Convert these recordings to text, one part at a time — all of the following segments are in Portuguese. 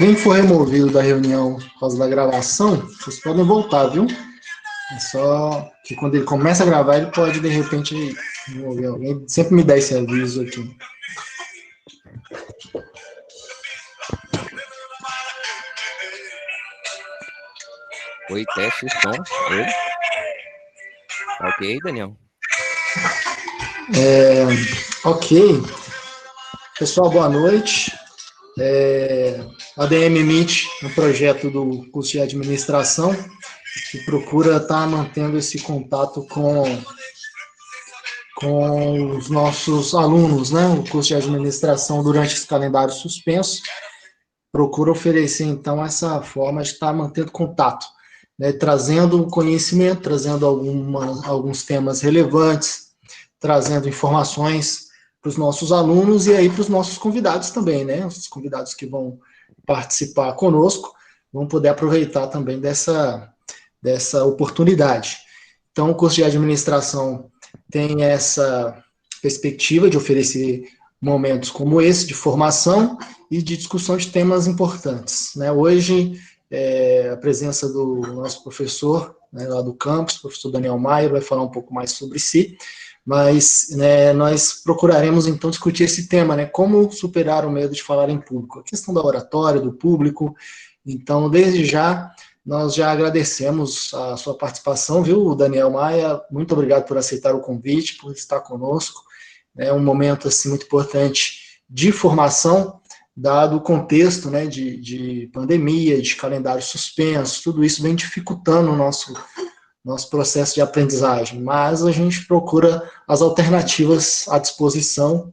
Quem for removido da reunião por causa da gravação, vocês podem voltar, viu? É só que quando ele começa a gravar, ele pode, de repente, remover alguém. Sempre me dá esse aviso aqui. Oi, teste de som. Oi. Tá ok, Daniel? Ok. Pessoal, boa noite. A ADM Meet, um projeto do curso de administração, que procura estar mantendo esse contato com os nossos alunos, né? O curso de administração durante esse calendário suspenso procura oferecer, então, essa forma de estar mantendo contato, né? Trazendo conhecimento, trazendo alguns temas relevantes, trazendo informações para os nossos alunos e aí para os nossos convidados também, né? Os convidados que vão participar conosco vão poder aproveitar também dessa oportunidade. Então, o curso de administração tem essa perspectiva de oferecer momentos como esse, de formação e de discussão de temas importantes. Né? Hoje, a presença do nosso professor, né, lá do campus, o professor Daniel Maia, vai falar um pouco mais sobre si, mas né, nós procuraremos então discutir esse tema, né, como superar o medo de falar em público, a questão da oratória, do público. Então, desde já, nós já agradecemos a sua participação, viu, Daniel Maia? Muito obrigado por aceitar o convite, por estar conosco. É um momento assim, muito importante de formação, dado o contexto né, de pandemia, de calendário suspenso, tudo isso vem dificultando o nosso processo de aprendizagem, mas a gente procura as alternativas à disposição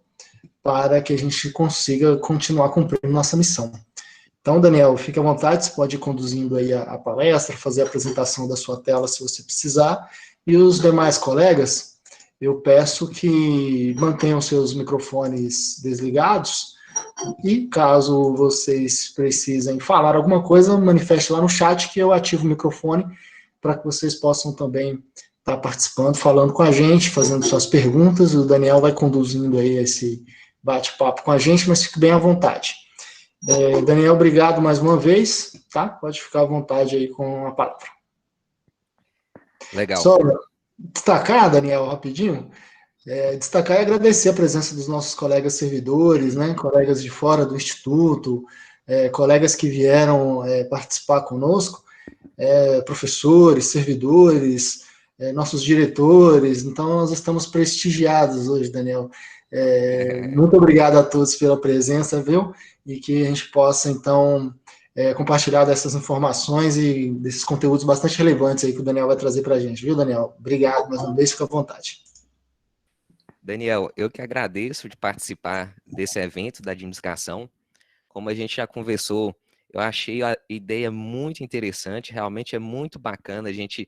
para que a gente consiga continuar cumprindo nossa missão. Então, Daniel, fique à vontade, você pode ir conduzindo aí a palestra, fazer a apresentação da sua tela se você precisar, e os demais colegas, eu peço que mantenham seus microfones desligados, e caso vocês precisem falar alguma coisa, manifeste lá no chat que eu ativo o microfone para que vocês possam também estar participando, falando com a gente, fazendo suas perguntas, o Daniel vai conduzindo aí esse bate-papo com a gente, mas fique bem à vontade. Daniel, obrigado mais uma vez, tá? Pode ficar à vontade aí com a palavra. Legal. Só destacar, Daniel, rapidinho, destacar e agradecer a presença dos nossos colegas servidores, né, colegas de fora do Instituto, colegas que vieram participar conosco, professores, servidores, nossos diretores, então nós estamos prestigiados hoje, Daniel. Muito obrigado a todos pela presença, viu? E que a gente possa, então, compartilhar dessas informações e desses conteúdos bastante relevantes aí que o Daniel vai trazer para a gente, viu, Daniel? Obrigado mais uma vez, fica à vontade. Daniel, eu que agradeço de participar desse evento da administração. Como a gente já conversou, eu achei a ideia muito interessante, realmente é muito bacana a gente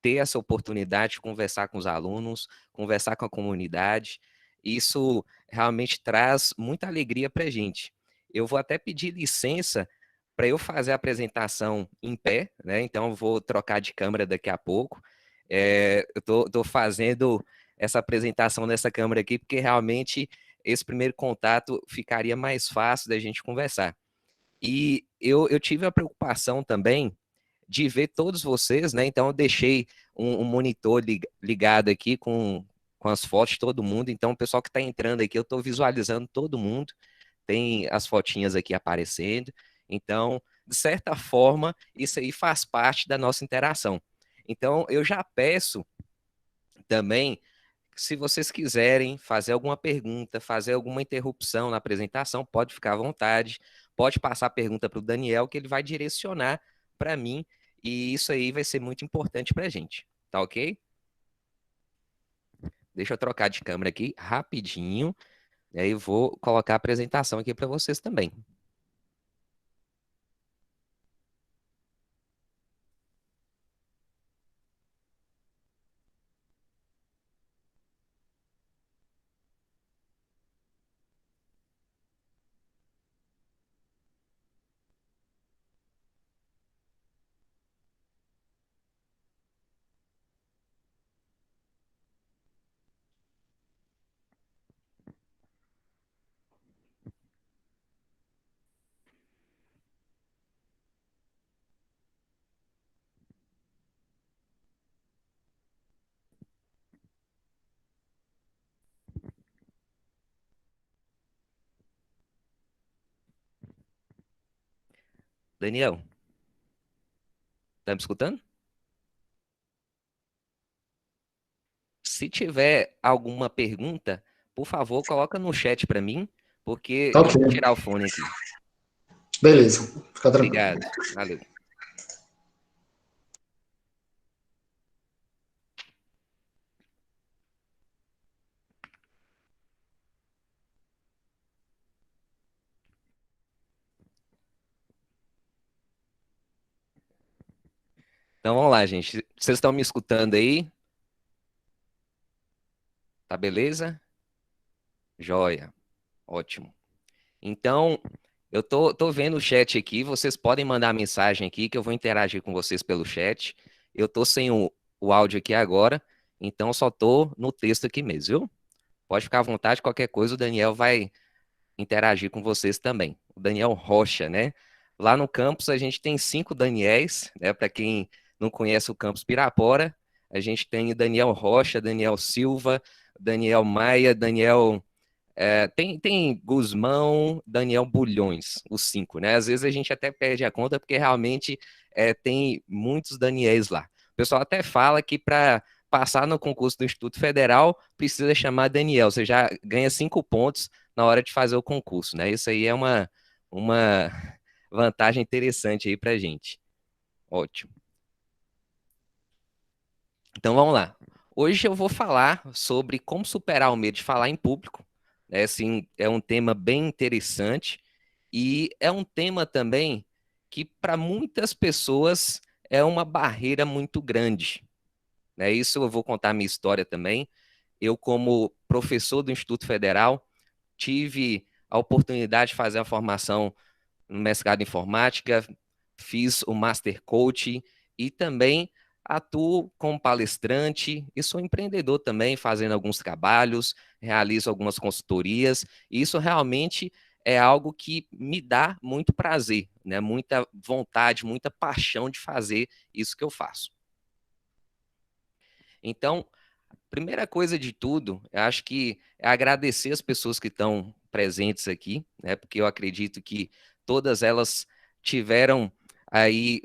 ter essa oportunidade de conversar com os alunos, conversar com a comunidade. Isso realmente traz muita alegria para a gente. Eu vou até pedir licença para eu fazer a apresentação em pé, né? Então eu vou trocar de câmera daqui a pouco. Eu tô fazendo essa apresentação nessa câmera aqui, porque realmente esse primeiro contato ficaria mais fácil da gente conversar. E eu tive a preocupação também de ver todos vocês, né? Então eu deixei um monitor ligado aqui com as fotos de todo mundo. Então o pessoal que está entrando aqui, eu estou visualizando todo mundo. Tem as fotinhas aqui aparecendo. Então, de certa forma, isso aí faz parte da nossa interação. Então, eu já peço também, se vocês quiserem fazer alguma pergunta, fazer alguma interrupção na apresentação, pode ficar à vontade, pode passar a pergunta para o Daniel, que ele vai direcionar para mim, e isso aí vai ser muito importante para a gente, tá ok? Deixa eu trocar de câmera aqui rapidinho, e aí vou colocar a apresentação aqui para vocês também. Daniel, tá me escutando? Se tiver alguma pergunta, por favor, coloca no chat para mim, porque Tá eu ok. vou tirar o fone aqui. Beleza, fica tranquilo. Obrigado. Valeu. Então vamos lá, gente. Vocês estão me escutando aí? Tá beleza? Joia. Ótimo. Então, eu tô vendo o chat aqui. Vocês podem mandar mensagem aqui que eu vou interagir com vocês pelo chat. Eu tô sem o áudio aqui agora, então só tô no texto aqui mesmo, viu? Pode ficar à vontade, qualquer coisa o Daniel vai interagir com vocês também. O Daniel Rocha, né? Lá no campus a gente tem 5 Daniéis, né? Para quem não conhece o campus Pirapora, a gente tem o Daniel Rocha, Daniel Silva, Daniel Maia, Daniel tem Guzmão, Daniel Bulhões, os 5, né? Às vezes a gente até perde a conta porque realmente tem muitos Daniéis lá. O pessoal até fala que para passar no concurso do Instituto Federal precisa chamar Daniel, você já ganha 5 pontos na hora de fazer o concurso, né? Isso aí é uma vantagem interessante aí para gente. Ótimo. Então vamos lá. Hoje eu vou falar sobre como superar o medo de falar em público. Assim, é um tema bem interessante e é um tema também que para muitas pessoas é uma barreira muito grande. Isso eu vou contar a minha história também. Eu, como professor do Instituto Federal, tive a oportunidade de fazer a formação no mestrado em informática, fiz o Master Coach e também atuo como palestrante e sou empreendedor também, fazendo alguns trabalhos, realizo algumas consultorias. E isso realmente é algo que me dá muito prazer, né? Muita vontade, muita paixão de fazer isso que eu faço. Então, primeira coisa de tudo, eu acho que é agradecer as pessoas que estão presentes aqui, né? Porque eu acredito que todas elas tiveram aí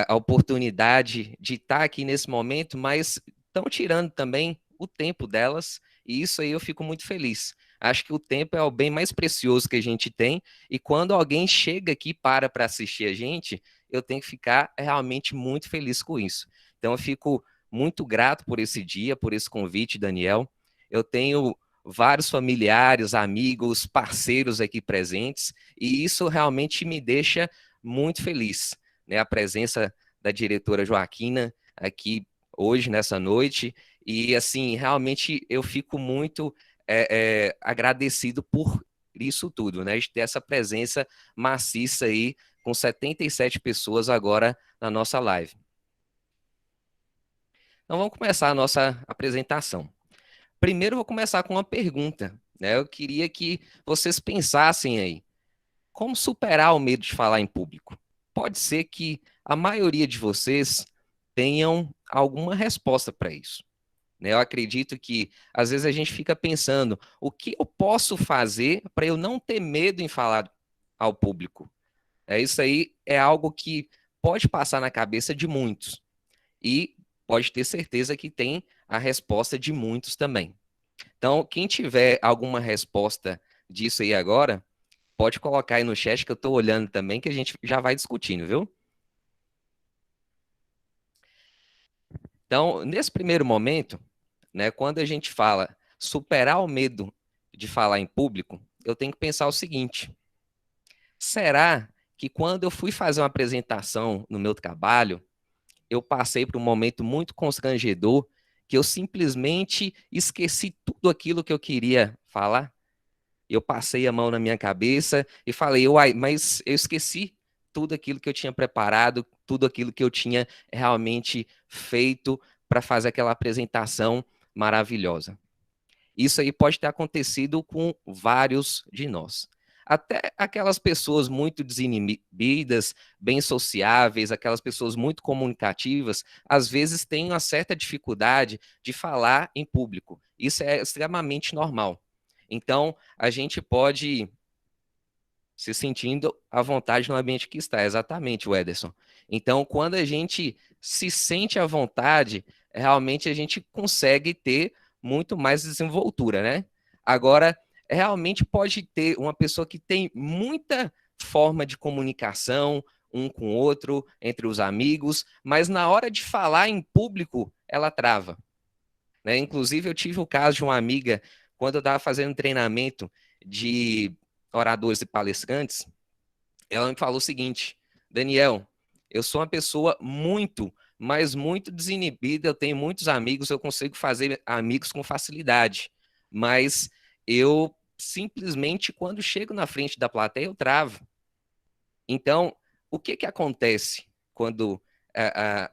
a oportunidade de estar aqui nesse momento, mas estão tirando também o tempo delas, e isso aí eu fico muito feliz. Acho que o tempo é o bem mais precioso que a gente tem, e quando alguém chega aqui para assistir a gente, eu tenho que ficar realmente muito feliz com isso. Então eu fico muito grato por esse dia, por esse convite, Daniel. Eu tenho vários familiares, amigos, parceiros aqui presentes, e isso realmente me deixa muito feliz, né? A presença da diretora Joaquina aqui hoje, nessa noite, e assim, realmente eu fico muito agradecido por isso tudo, né? De ter essa presença maciça aí, com 77 pessoas agora na nossa live. Então vamos começar a nossa apresentação. Primeiro eu vou começar com uma pergunta, né? Eu queria que vocês pensassem aí, como superar o medo de falar em público? Pode ser que a maioria de vocês tenham alguma resposta para isso, né? Eu acredito que às vezes a gente fica pensando, o que eu posso fazer para eu não ter medo em falar ao público? Isso aí é algo que pode passar na cabeça de muitos e pode ter certeza que tem a resposta de muitos também. Então, quem tiver alguma resposta disso aí agora, pode colocar aí no chat que eu estou olhando também, que a gente já vai discutindo, viu? Então, nesse primeiro momento, né, quando a gente fala superar o medo de falar em público, eu tenho que pensar o seguinte: será que quando eu fui fazer uma apresentação no meu trabalho, eu passei por um momento muito constrangedor que eu simplesmente esqueci tudo aquilo que eu queria falar? Eu passei a mão na minha cabeça e falei, uai, mas eu esqueci tudo aquilo que eu tinha preparado, tudo aquilo que eu tinha realmente feito para fazer aquela apresentação maravilhosa. Isso aí pode ter acontecido com vários de nós. Até aquelas pessoas muito desinibidas, bem sociáveis, aquelas pessoas muito comunicativas, às vezes têm uma certa dificuldade de falar em público. Isso é extremamente normal. Então, a gente pode se sentindo à vontade no ambiente que está. Exatamente, Wederson. Então, quando a gente se sente à vontade, realmente a gente consegue ter muito mais desenvoltura, né? Agora, realmente pode ter uma pessoa que tem muita forma de comunicação um com o outro, entre os amigos, mas na hora de falar em público, ela trava, né? Inclusive, eu tive o caso de uma amiga, quando eu estava fazendo treinamento de oradores e palestrantes, ela me falou o seguinte: Daniel, eu sou uma pessoa muito, mas muito desinibida, eu tenho muitos amigos, eu consigo fazer amigos com facilidade, mas eu simplesmente, quando chego na frente da plateia, eu travo. Então, o que que acontece quando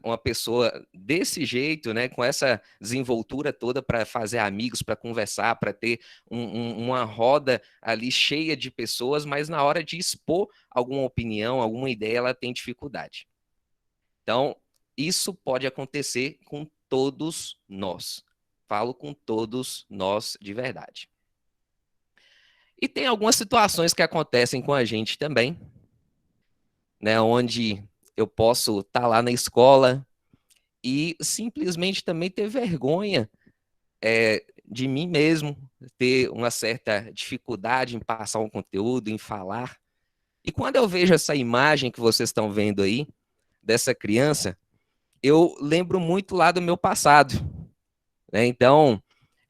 uma pessoa desse jeito, né, com essa desenvoltura toda para fazer amigos, para conversar, para ter uma roda ali cheia de pessoas, mas na hora de expor alguma opinião, alguma ideia, ela tem dificuldade. Então, isso pode acontecer com todos nós. Falo com todos nós de verdade. E tem algumas situações que acontecem com a gente também, né, onde eu posso estar lá na escola e simplesmente também ter vergonha de mim mesmo, ter uma certa dificuldade em passar um conteúdo, em falar. E quando eu vejo essa imagem que vocês estão vendo aí, dessa criança, eu lembro muito lá do meu passado, né? Então,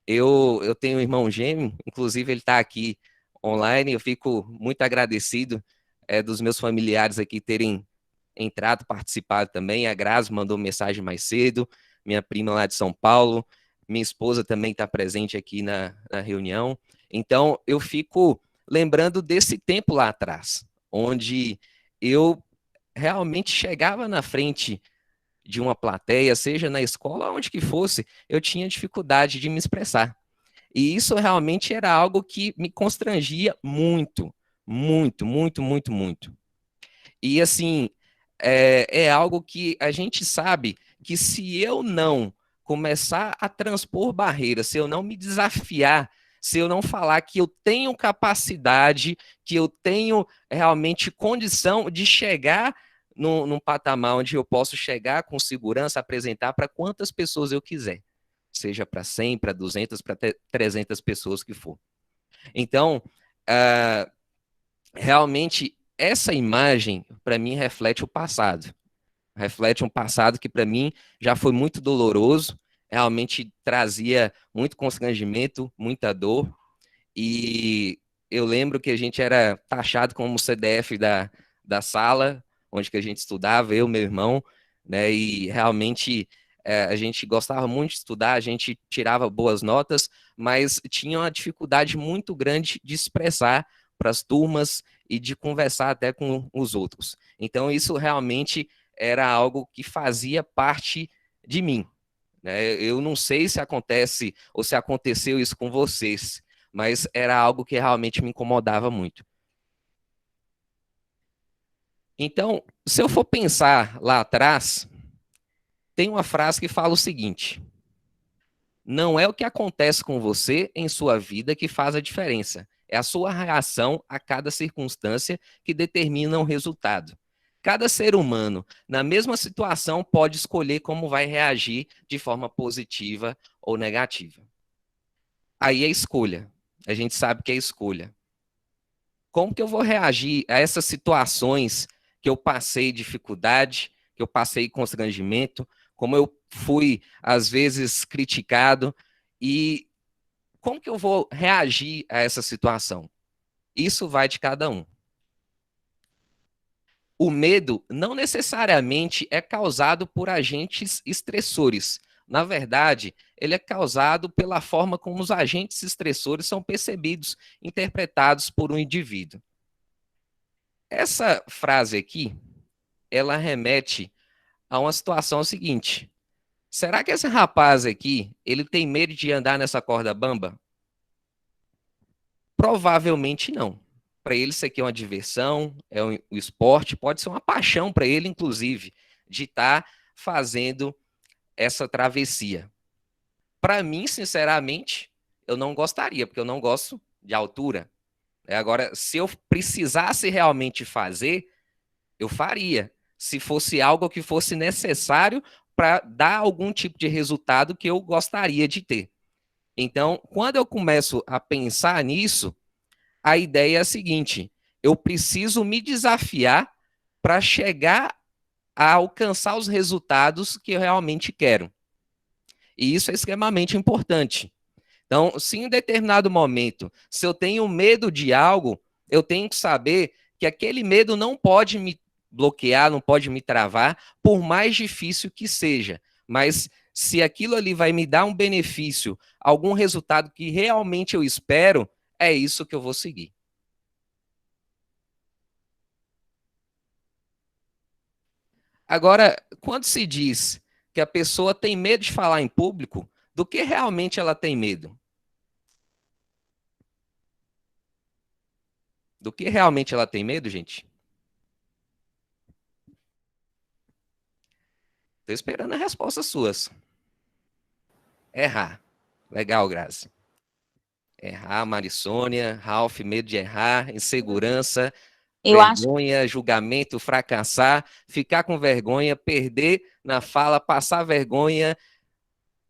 eu tenho um irmão gêmeo, inclusive ele está aqui online, eu fico muito agradecido dos meus familiares aqui terem entrado, participado também. A Grazi mandou mensagem mais cedo, minha prima lá de São Paulo, minha esposa também está presente aqui na reunião. Então, eu fico lembrando desse tempo lá atrás, onde eu realmente chegava na frente de uma plateia, seja na escola, onde que fosse, eu tinha dificuldade de me expressar. E isso realmente era algo que me constrangia muito, muito, muito, muito, muito. E assim, é algo que a gente sabe que se eu não começar a transpor barreiras, se eu não me desafiar, se eu não falar que eu tenho capacidade, que eu tenho realmente condição de chegar num patamar onde eu posso chegar com segurança, apresentar para quantas pessoas eu quiser, seja para 100, para 200, para 300 pessoas que for. Então, realmente, essa imagem, para mim, reflete o passado. Reflete um passado que, para mim, já foi muito doloroso, realmente trazia muito constrangimento, muita dor. E eu lembro que a gente era taxado como CDF da sala, onde que a gente estudava, eu, meu irmão, né? E realmente a gente gostava muito de estudar, a gente tirava boas notas, mas tinha uma dificuldade muito grande de expressar para as turmas e de conversar até com os outros. Então, isso realmente era algo que fazia parte de mim, né? Eu não sei se acontece ou se aconteceu isso com vocês, mas era algo que realmente me incomodava muito. Então, se eu for pensar lá atrás, tem uma frase que fala o seguinte: não é o que acontece com você em sua vida que faz a diferença, é a sua reação a cada circunstância que determina o resultado. Cada ser humano, na mesma situação, pode escolher como vai reagir de forma positiva ou negativa. Aí é escolha. A gente sabe que é escolha. Como que eu vou reagir a essas situações que eu passei dificuldade, que eu passei constrangimento, como eu fui, às vezes, criticado, e como que eu vou reagir a essa situação? Isso vai de cada um. O medo não necessariamente é causado por agentes estressores. Na verdade, ele é causado pela forma como os agentes estressores são percebidos, interpretados por um indivíduo. Essa frase aqui, ela remete a uma situação seguinte: será que esse rapaz aqui, ele tem medo de andar nessa corda bamba? Provavelmente não. Para ele isso aqui é uma diversão, é um esporte, pode ser uma paixão para ele, inclusive, de estar fazendo essa travessia. Para mim, sinceramente, eu não gostaria, porque eu não gosto de altura. Agora, se eu precisasse realmente fazer, eu faria. Se fosse algo que fosse necessário para dar algum tipo de resultado que eu gostaria de ter. Então, quando eu começo a pensar nisso, a ideia é a seguinte: eu preciso me desafiar para chegar a alcançar os resultados que eu realmente quero. E isso é extremamente importante. Então, se em determinado momento, se eu tenho medo de algo, eu tenho que saber que aquele medo não pode me bloquear, não pode me travar, por mais difícil que seja. Mas se aquilo ali vai me dar um benefício, algum resultado que realmente eu espero, é isso que eu vou seguir. Agora, quando se diz que a pessoa tem medo de falar em público, do que realmente ela tem medo? Do que realmente ela tem medo, gente? Estou esperando as respostas suas. Errar. Legal, Grazi. Errar, Marissônia, Ralph, medo de errar, insegurança, Eu acho, vergonha, julgamento, fracassar, ficar com vergonha, perder na fala, passar vergonha,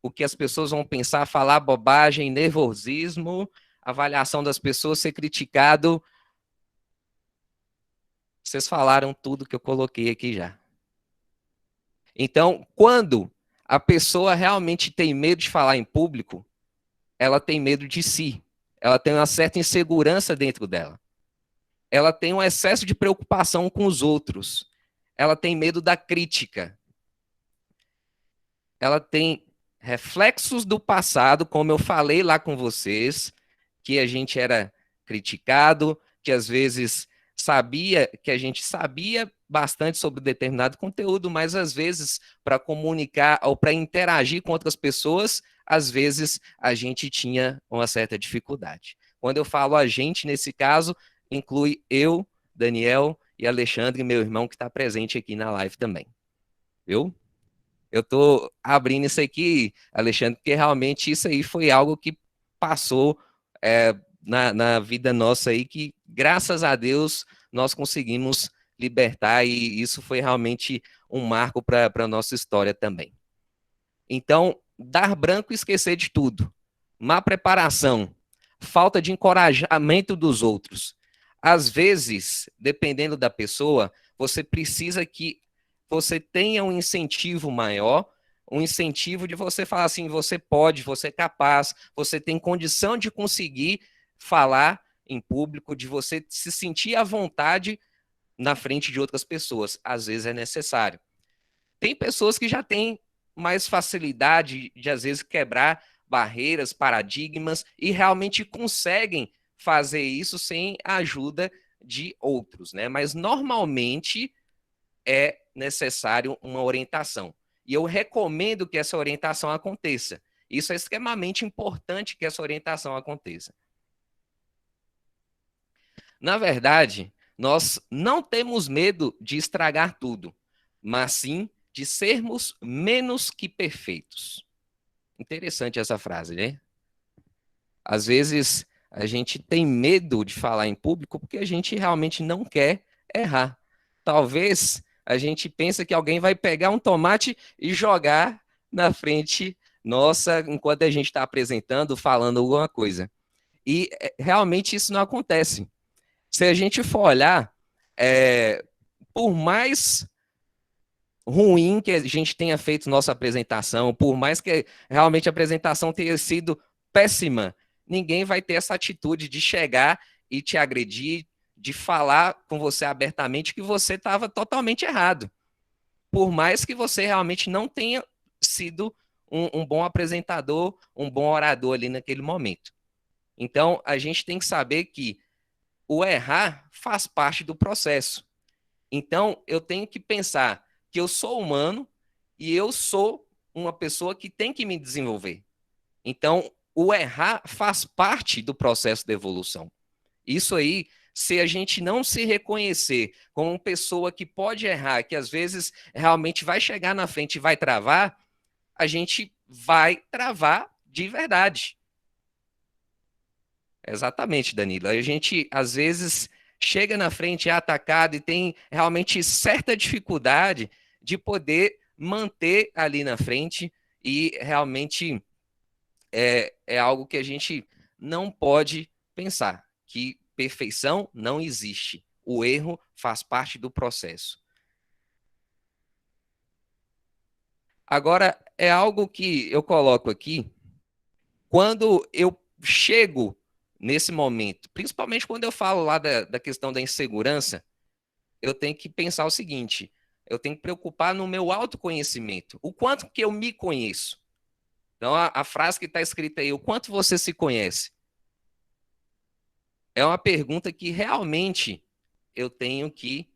o que as pessoas vão pensar, falar bobagem, nervosismo, avaliação das pessoas, ser criticado. Vocês falaram tudo que eu coloquei aqui já. Então, quando a pessoa realmente tem medo de falar em público, ela tem medo de si. Ela tem uma certa insegurança dentro dela. Ela tem um excesso de preocupação com os outros. Ela tem medo da crítica. Ela tem reflexos do passado, como eu falei lá com vocês, que a gente era criticado, que às vezes que a gente sabia bastante sobre determinado conteúdo, mas às vezes para comunicar ou para interagir com outras pessoas, às vezes a gente tinha uma certa dificuldade. Quando eu falo a gente, nesse caso, inclui eu, Daniel e Alexandre, meu irmão, que está presente aqui na live também. Viu? Eu estou abrindo isso aqui, Alexandre, porque realmente isso aí foi algo que passou na vida nossa aí, que graças a Deus nós conseguimos libertar, e isso foi realmente um marco para a nossa história também. Então, dar branco e esquecer de tudo. Má preparação, falta de encorajamento dos outros. Às vezes, dependendo da pessoa, você precisa que você tenha um incentivo maior, um incentivo de você falar assim, você pode, você é capaz, você tem condição de conseguir falar em público, de você se sentir à vontade na frente de outras pessoas. Às vezes é necessário. Tem pessoas que já têm mais facilidade de, às vezes, quebrar barreiras, paradigmas e realmente conseguem fazer isso sem a ajuda de outros, né? Mas normalmente é necessário uma orientação. E eu recomendo que essa orientação aconteça. Isso é extremamente importante que essa orientação aconteça. Na verdade, nós não temos medo de estragar tudo, mas sim de sermos menos que perfeitos. Interessante essa frase, né? Às vezes a gente tem medo de falar em público porque a gente realmente não quer errar. Talvez a gente pense que alguém vai pegar um tomate e jogar na frente nossa enquanto a gente está apresentando, falando alguma coisa. E realmente isso não acontece. Se a gente for olhar, por mais ruim que a gente tenha feito nossa apresentação, por mais que realmente a apresentação tenha sido péssima, ninguém vai ter essa atitude de chegar e te agredir, de falar com você abertamente que você estava totalmente errado. Por mais que você realmente não tenha sido um bom apresentador, um bom orador ali naquele momento. Então, a gente tem que saber que o errar faz parte do processo. Então, eu tenho que pensar que eu sou humano e eu sou uma pessoa que tem que me desenvolver. Então, o errar faz parte do processo de evolução. Isso aí, se a gente não se reconhecer como uma pessoa que pode errar, que às vezes realmente vai chegar na frente e vai travar, a gente vai travar de verdade. Exatamente, Danilo. A gente, às vezes, chega na frente, é atacado e tem realmente certa dificuldade de poder manter ali na frente e realmente é algo que a gente não pode pensar, que perfeição não existe. O erro faz parte do processo. Agora, é algo que eu coloco aqui, quando eu chego nesse momento, principalmente quando eu falo lá da questão da insegurança, eu tenho que pensar o seguinte, eu tenho que preocupar no meu autoconhecimento, o quanto que eu me conheço. Então, a frase que está escrita aí, o quanto você se conhece, é uma pergunta que realmente eu tenho que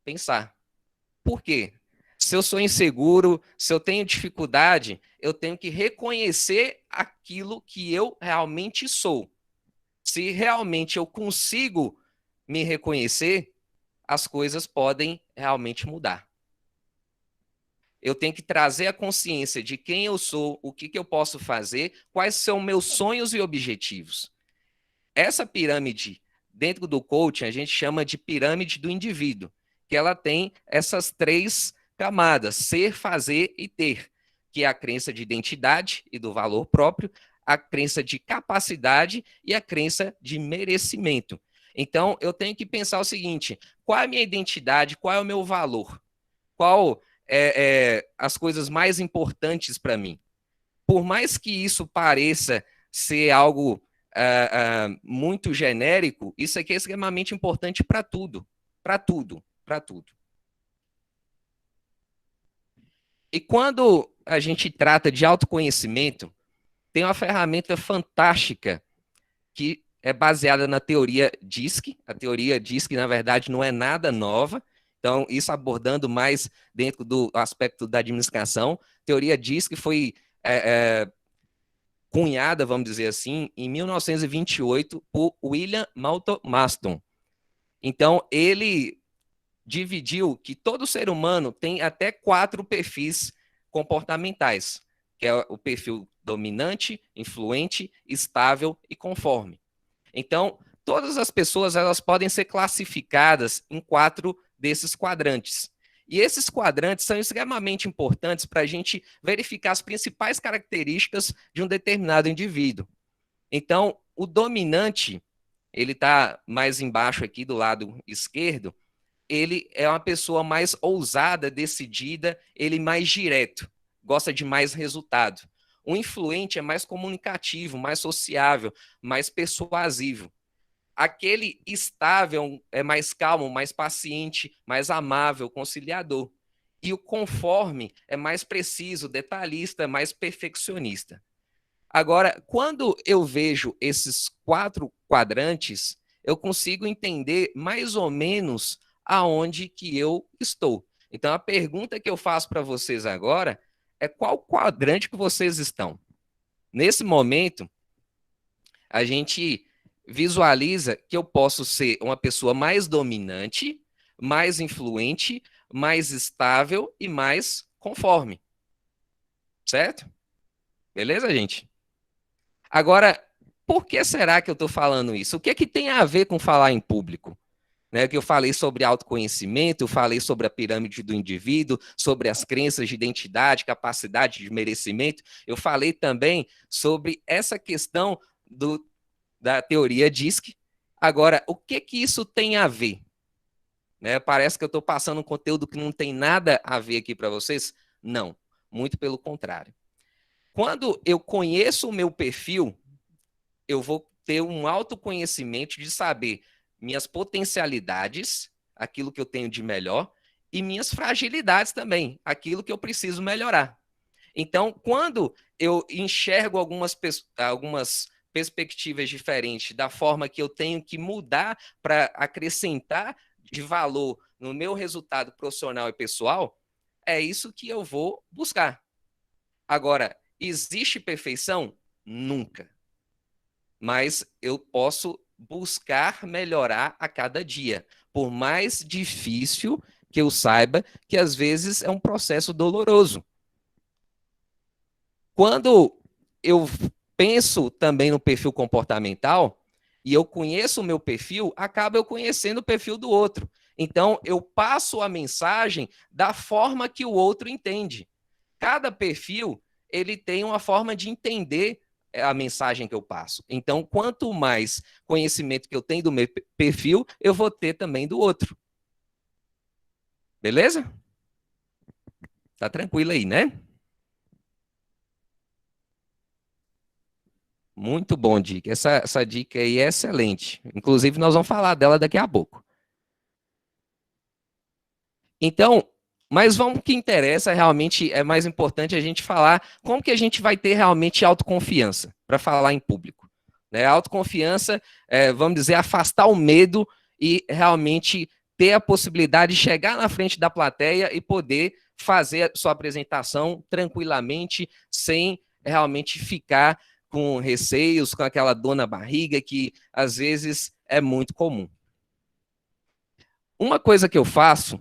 pensar. Por quê? Se eu sou inseguro, se eu tenho dificuldade, eu tenho que reconhecer aquilo que eu realmente sou. Se realmente eu consigo me reconhecer, as coisas podem realmente mudar. Eu tenho que trazer a consciência de quem eu sou, o que eu posso fazer, quais são meus sonhos e objetivos. Essa pirâmide, dentro do coaching, a gente chama de pirâmide do indivíduo, que ela tem essas três camadas, ser, fazer e ter, que é a crença de identidade e do valor próprio, a crença de capacidade e a crença de merecimento. Então, eu tenho que pensar o seguinte, qual é a minha identidade, qual é o meu valor? Qual as coisas mais importantes para mim? Por mais que isso pareça ser algo muito genérico, isso aqui é extremamente importante para tudo, para tudo, para tudo. E quando a gente trata de autoconhecimento, tem uma ferramenta fantástica que é baseada na teoria DISC. A teoria DISC, na verdade, não é nada nova. Então, isso abordando mais dentro do aspecto da administração. A teoria DISC foi cunhada, vamos dizer assim, em 1928 por William Moulton Marston. Então, ele dividiu que todo ser humano tem até 4 perfis comportamentais, que é o perfil dominante, influente, estável e conforme. Então, todas as pessoas elas podem ser classificadas em 4 desses quadrantes. E esses quadrantes são extremamente importantes para a gente verificar as principais características de um determinado indivíduo. Então, o dominante, ele está mais embaixo aqui do lado esquerdo, ele é uma pessoa mais ousada, decidida, ele mais direto, gosta de mais resultado. O influente é mais comunicativo, mais sociável, mais persuasivo. Aquele estável é mais calmo, mais paciente, mais amável, conciliador. E o conforme é mais preciso, detalhista, mais perfeccionista. Agora, quando eu vejo esses 4 quadrantes, eu consigo entender mais ou menos aonde que eu estou. Então, a pergunta que eu faço para vocês agora é qual quadrante que vocês estão. Nesse momento, a gente visualiza que eu posso ser uma pessoa mais dominante, mais influente, mais estável e mais conforme. Certo? Beleza, gente? Agora, por que será que eu estou falando isso? O que é que tem a ver com falar em público? Né, que eu falei sobre autoconhecimento, eu falei sobre a pirâmide do indivíduo, sobre as crenças de identidade, capacidade de merecimento. Eu falei também sobre essa questão da teoria DISC. Agora, o que que isso tem a ver? Né, parece que eu estou passando um conteúdo que não tem nada a ver aqui para vocês? Não, muito pelo contrário. Quando eu conheço o meu perfil, eu vou ter um autoconhecimento de saber minhas potencialidades, aquilo que eu tenho de melhor, e minhas fragilidades também, aquilo que eu preciso melhorar. Então, quando eu enxergo algumas perspectivas diferentes da forma que eu tenho que mudar para acrescentar de valor no meu resultado profissional e pessoal, é isso que eu vou buscar. Agora, existe perfeição? Nunca. Mas eu posso buscar melhorar a cada dia, por mais difícil que eu saiba que às vezes é um processo doloroso. Quando eu penso também no perfil comportamental e eu conheço o meu perfil, acaba eu conhecendo o perfil do outro. Então, eu passo a mensagem da forma que o outro entende. Cada perfil, ele tem uma forma de entender a mensagem que eu passo. Então, quanto mais conhecimento que eu tenho do meu perfil, eu vou ter também do outro. Beleza? Tá tranquilo aí, né? Muito bom, Dick. Essa dica aí é excelente. Inclusive, nós vamos falar dela daqui a pouco. Então, mas vamos que interessa, realmente é mais importante a gente falar como que a gente vai ter realmente autoconfiança para falar em público. Né? Autoconfiança, vamos dizer, afastar o medo e realmente ter a possibilidade de chegar na frente da plateia e poder fazer a sua apresentação tranquilamente, sem realmente ficar com receios, com aquela dor na barriga que às vezes é muito comum. Uma coisa que eu faço,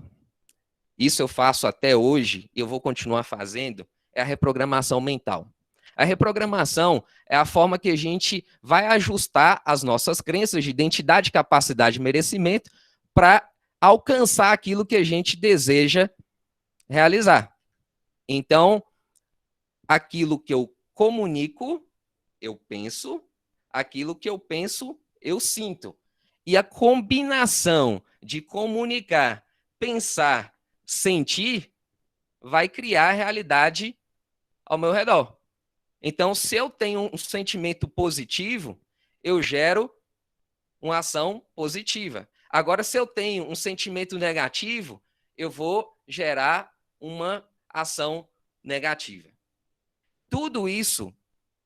isso eu faço até hoje e eu vou continuar fazendo, é a reprogramação mental. A reprogramação é a forma que a gente vai ajustar as nossas crenças de identidade, capacidade e merecimento para alcançar aquilo que a gente deseja realizar. Então, aquilo que eu comunico, eu penso, aquilo que eu penso, eu sinto. E a combinação de comunicar, pensar, sentir, vai criar a realidade ao meu redor. Então, se eu tenho um sentimento positivo, eu gero uma ação positiva. Agora, se eu tenho um sentimento negativo, eu vou gerar uma ação negativa. Tudo isso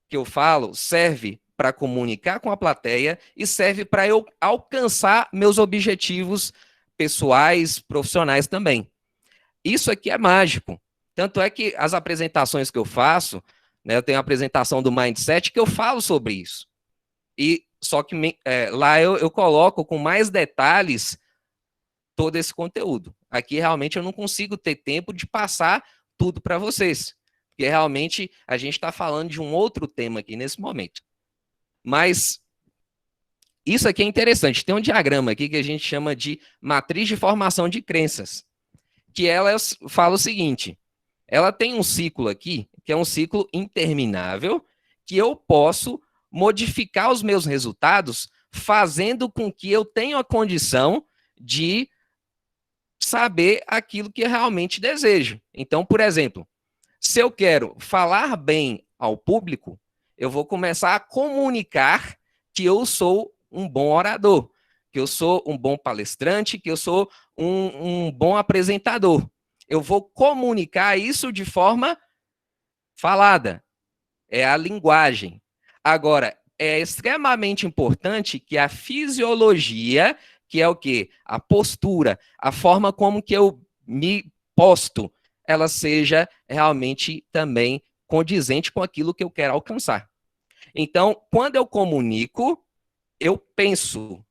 que eu falo serve para comunicar com a plateia e serve para eu alcançar meus objetivos pessoais, profissionais também. Isso aqui é mágico. Tanto é que as apresentações que eu faço, né, eu tenho a apresentação do Mindset que eu falo sobre isso. E só que lá eu coloco com mais detalhes todo esse conteúdo. Aqui realmente eu não consigo ter tempo de passar tudo para vocês. Porque realmente a gente está falando de um outro tema aqui nesse momento. Mas isso aqui é interessante. Tem um diagrama aqui que a gente chama de matriz de formação de crenças. Que ela fala o seguinte, ela tem um ciclo aqui, que é um ciclo interminável, que eu posso modificar os meus resultados fazendo com que eu tenha a condição de saber aquilo que eu realmente desejo. Então, por exemplo, se eu quero falar bem ao público, eu vou começar a comunicar que eu sou um bom orador, que eu sou um bom palestrante, que eu sou um bom apresentador. Eu vou comunicar isso de forma falada. É a linguagem. Agora, é extremamente importante que a fisiologia, que é o quê? A postura, a forma como que eu me posto, ela seja realmente também condizente com aquilo que eu quero alcançar. Então, quando eu comunico, eu penso.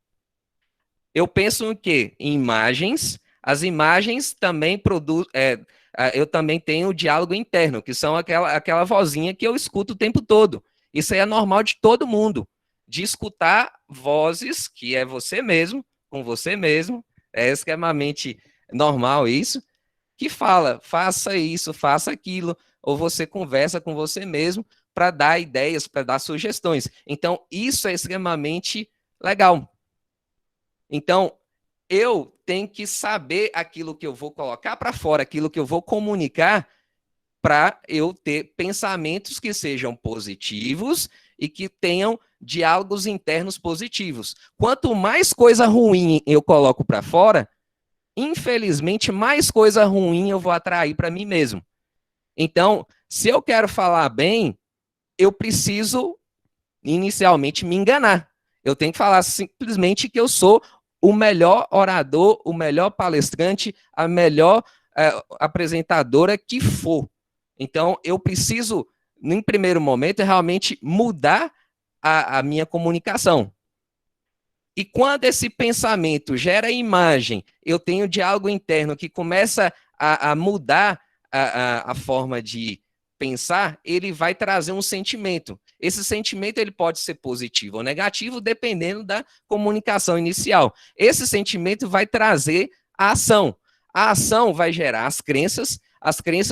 Eu penso em quê? Em imagens. As imagens também produzem. Eu também tenho o diálogo interno, que são aquela vozinha que eu escuto o tempo todo. Isso aí é normal de todo mundo. De escutar vozes, que é você mesmo, com você mesmo. É extremamente normal isso. Que fala, faça isso, faça aquilo. Ou você conversa com você mesmo para dar ideias, para dar sugestões. Então, isso é extremamente legal. Então, eu tenho que saber aquilo que eu vou colocar para fora, aquilo que eu vou comunicar, para eu ter pensamentos que sejam positivos e que tenham diálogos internos positivos. Quanto mais coisa ruim eu coloco para fora, infelizmente, mais coisa ruim eu vou atrair para mim mesmo. Então, se eu quero falar bem, eu preciso inicialmente me enganar. Eu tenho que falar simplesmente que eu sou o melhor orador, o melhor palestrante, a melhor apresentadora que for. Então, eu preciso, em primeiro momento, realmente mudar a minha comunicação. E quando esse pensamento gera imagem, eu tenho diálogo interno que começa a mudar a forma de pensar, ele vai trazer um sentimento. Esse sentimento ele pode ser positivo ou negativo, dependendo da comunicação inicial. Esse sentimento vai trazer a ação. A ação vai gerar as crenças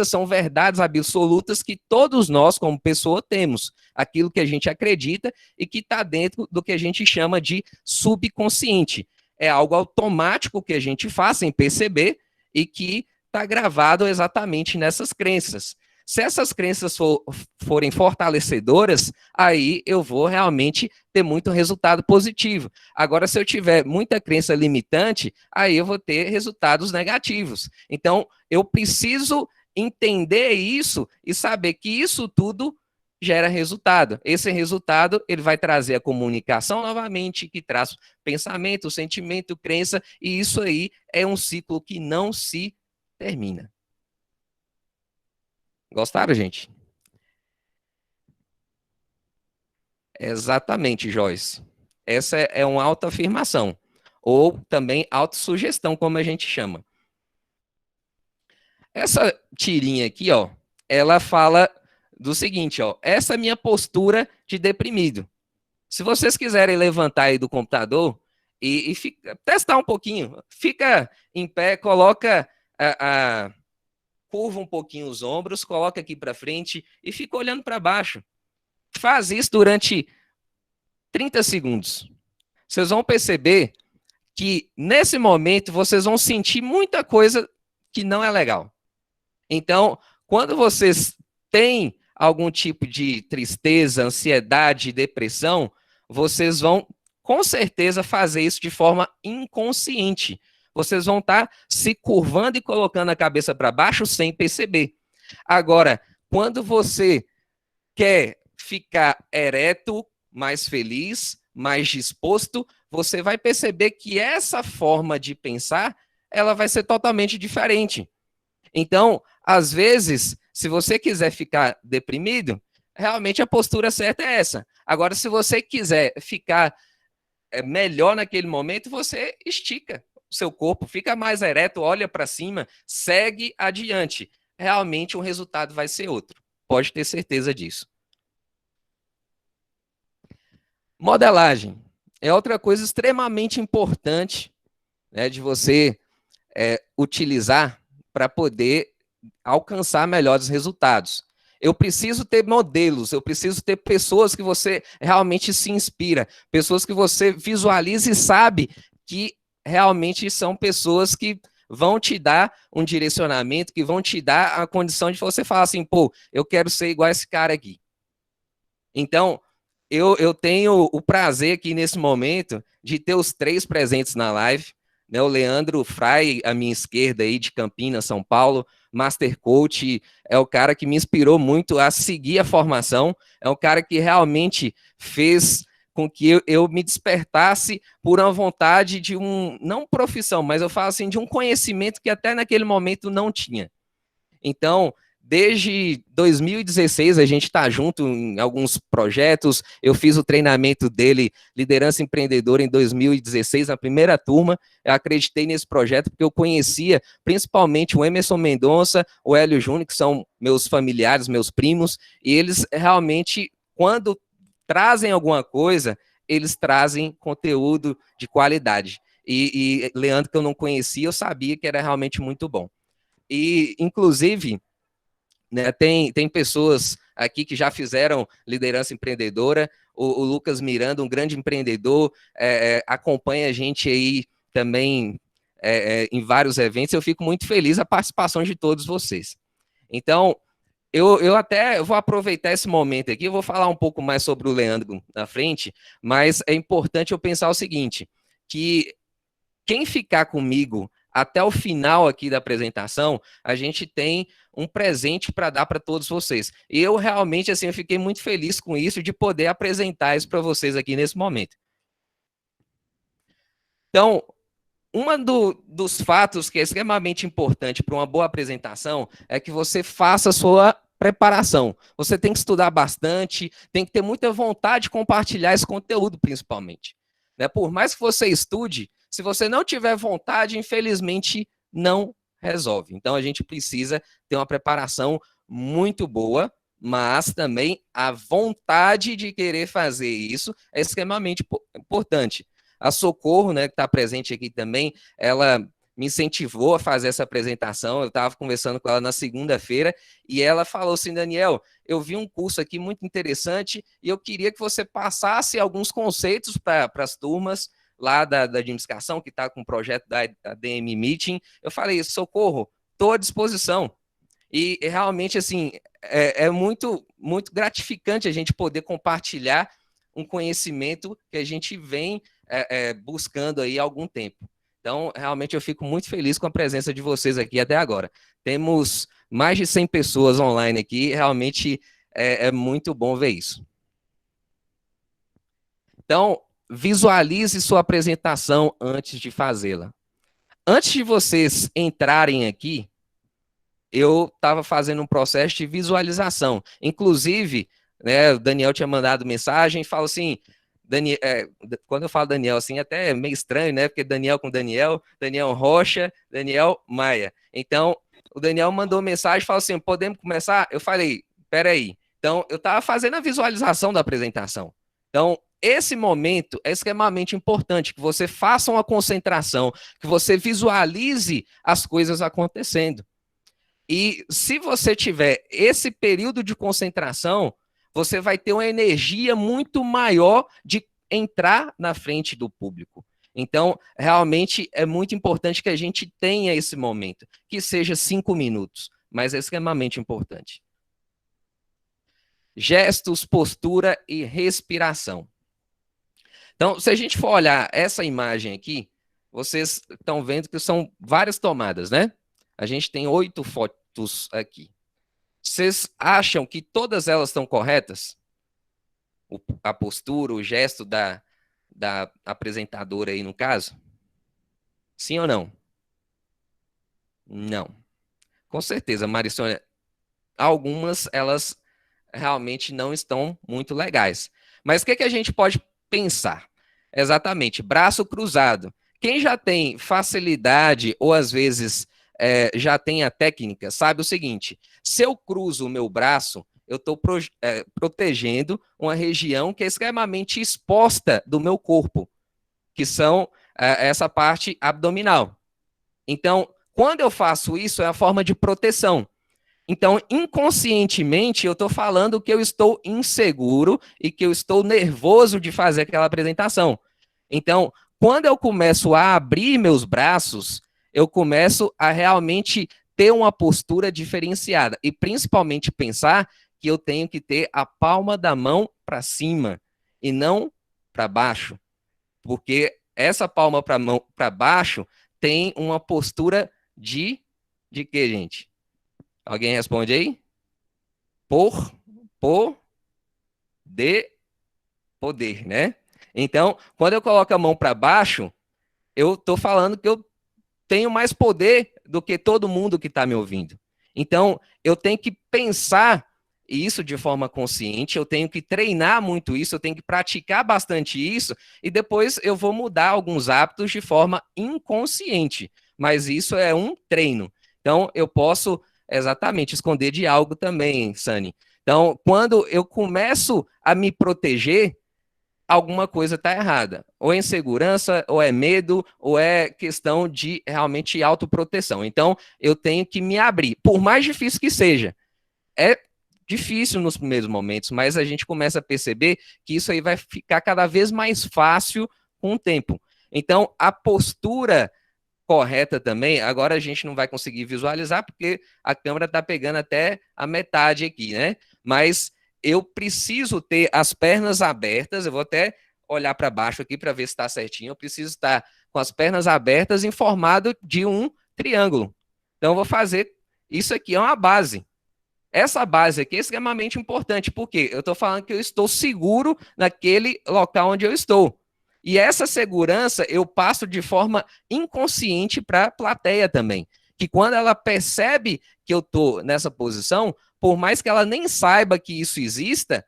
são verdades absolutas que todos nós, como pessoa, temos. Aquilo que a gente acredita e que está dentro do que a gente chama de subconsciente. É algo automático que a gente faz sem perceber e que está gravado exatamente nessas crenças. Se essas crenças forem fortalecedoras, aí eu vou realmente ter muito resultado positivo. Agora, se eu tiver muita crença limitante, aí eu vou ter resultados negativos. Então, eu preciso entender isso e saber que isso tudo gera resultado. Esse resultado, ele vai trazer a comunicação novamente, que traz pensamento, sentimento, crença, e isso aí é um ciclo que não se termina. Gostaram, gente? Exatamente, Joyce. Essa é uma autoafirmação, ou também autossugestão, como a gente chama. Essa tirinha aqui, ó, ela fala do seguinte, ó, essa é a minha postura de deprimido. Se vocês quiserem levantar aí do computador e testar um pouquinho, fica em pé, coloca curva um pouquinho os ombros, coloca aqui para frente e fica olhando para baixo. Faz isso durante 30 segundos. Vocês vão perceber que nesse momento vocês vão sentir muita coisa que não é legal. Então, quando vocês têm algum tipo de tristeza, ansiedade, depressão, vocês vão com certeza fazer isso de forma inconsciente. Vocês vão estar se curvando e colocando a cabeça para baixo sem perceber. Agora, quando você quer ficar ereto, mais feliz, mais disposto, você vai perceber que essa forma de pensar, ela vai ser totalmente diferente. Então, às vezes, se você quiser ficar deprimido, realmente a postura certa é essa. Agora, se você quiser ficar melhor naquele momento, você estica o seu corpo, fica mais ereto, olha para cima, segue adiante. Realmente o resultado vai ser outro. Pode ter certeza disso. Modelagem é outra coisa extremamente importante, né, de você utilizar para poder alcançar melhores resultados. Eu preciso ter modelos, eu preciso ter pessoas que você realmente se inspira, pessoas que você visualiza e sabe que realmente são pessoas que vão te dar um direcionamento, que vão te dar a condição de você falar assim, pô, eu quero ser igual a esse cara aqui. Então, eu tenho o prazer aqui nesse momento de ter os 3 presentes na live, né? O Leandro Frei, à minha esquerda aí, de Campinas, São Paulo, Master Coach, é o cara que me inspirou muito a seguir a formação, é o cara que realmente fez com que eu me despertasse por uma vontade de não profissão, mas eu falo assim, de um conhecimento que até naquele momento não tinha. Então, desde 2016, a gente está junto em alguns projetos. Eu fiz o treinamento dele, Liderança Empreendedora, em 2016, na primeira turma. Eu acreditei nesse projeto porque eu conhecia principalmente o Emerson Mendonça, o Hélio Júnior, que são meus familiares, meus primos, e eles realmente, quando trazem alguma coisa, eles trazem conteúdo de qualidade. E Leandro, que eu não conhecia, eu sabia que era realmente muito bom. E, inclusive, né, tem pessoas aqui que já fizeram liderança empreendedora. O Lucas Miranda, um grande empreendedor, acompanha a gente aí também em vários eventos. Eu fico muito feliz a participação de todos vocês. Então, eu até vou aproveitar esse momento aqui, eu vou falar um pouco mais sobre o Leandro na frente, mas é importante eu pensar o seguinte, que quem ficar comigo até o final aqui da apresentação, a gente tem um presente para dar para todos vocês. E eu realmente, assim, eu fiquei muito feliz com isso, de poder apresentar isso para vocês aqui nesse momento. Então, dos fatos que é extremamente importante para uma boa apresentação é que você faça a sua preparação. Você tem que estudar bastante, tem que ter muita vontade de compartilhar esse conteúdo, principalmente. Né? Por mais que você estude, se você não tiver vontade, infelizmente, não resolve. Então, a gente precisa ter uma preparação muito boa, mas também a vontade de querer fazer isso é extremamente importante. A Socorro, né, que está presente aqui também, ela me incentivou a fazer essa apresentação. Eu estava conversando com ela na segunda-feira e ela falou assim: Daniel, eu vi um curso aqui muito interessante e eu queria que você passasse alguns conceitos para as turmas lá da administração, que está com o projeto da DM Meeting. Eu falei: Socorro, estou à disposição. E realmente, assim, é muito, muito gratificante a gente poder compartilhar um conhecimento que a gente vem buscando aí há algum tempo. Então, realmente, eu fico muito feliz com a presença de vocês aqui até agora. Temos mais de 100 pessoas online aqui, realmente é muito bom ver isso. Então, visualize sua apresentação antes de fazê-la. Antes de vocês entrarem aqui, eu estava fazendo um processo de visualização. Inclusive, né, o Daniel tinha mandado mensagem e falou assim, Daniel, quando eu falo Daniel, assim, até é meio estranho, né? Porque Daniel com Daniel, Daniel Rocha, Daniel Maia. Então, o Daniel mandou mensagem e falou assim, podemos começar? Eu falei, peraí. Então, eu estava fazendo a visualização da apresentação. Então, esse momento é extremamente importante, que você faça uma concentração, que você visualize as coisas acontecendo. E se você tiver esse período de concentração, você vai ter uma energia muito maior de entrar na frente do público. Então, realmente é muito importante que a gente tenha esse momento, que seja 5 minutos, mas é extremamente importante. Gestos, postura e respiração. Então, se a gente for olhar essa imagem aqui, vocês estão vendo que são várias tomadas, né? A gente tem 8 fotos aqui. Vocês acham que todas elas estão corretas? A postura, o gesto da apresentadora aí no caso? Sim ou não? Não. Com certeza, Marissônia, algumas elas realmente não estão muito legais. Mas o que a gente pode pensar? Exatamente, braço cruzado. Quem já tem facilidade ou às vezes já tem a técnica, sabe o seguinte: se eu cruzo o meu braço, eu estou protegendo uma região que é extremamente exposta do meu corpo, que são essa parte abdominal. Então, quando eu faço isso, é a forma de proteção. Então, inconscientemente, eu estou falando que eu estou inseguro e que eu estou nervoso de fazer aquela apresentação. Então, quando eu começo a abrir meus braços, eu começo a realmente ter uma postura diferenciada e principalmente pensar que eu tenho que ter a palma da mão para cima e não para baixo, porque essa palma para baixo tem uma postura de quê, gente? Alguém responde aí? De poder, né? Então, quando eu coloco a mão para baixo, eu estou falando que eu tenho mais poder do que todo mundo que está me ouvindo. Então, eu tenho que pensar isso de forma consciente, eu tenho que treinar muito isso, eu tenho que praticar bastante isso, e depois eu vou mudar alguns hábitos de forma inconsciente. Mas isso é um treino. Então, eu posso exatamente esconder de algo também, Sani. Então, quando eu começo a me proteger, alguma coisa está errada. Ou é insegurança, ou é medo, ou é questão de realmente autoproteção. Então, eu tenho que me abrir, por mais difícil que seja. É difícil nos primeiros momentos, mas a gente começa a perceber que isso aí vai ficar cada vez mais fácil com o tempo. Então, a postura correta também, agora a gente não vai conseguir visualizar, porque a câmera está pegando até a metade aqui, né? Mas eu preciso ter as pernas abertas, eu vou até olhar para baixo aqui para ver se está certinho, eu preciso estar com as pernas abertas em formato de um triângulo. Então, eu vou fazer, isso aqui é uma base. Essa base aqui é extremamente importante, porque eu estou falando que eu estou seguro naquele local onde eu estou. E essa segurança eu passo de forma inconsciente para a plateia também. Que quando ela percebe que eu estou nessa posição, por mais que ela nem saiba que isso exista,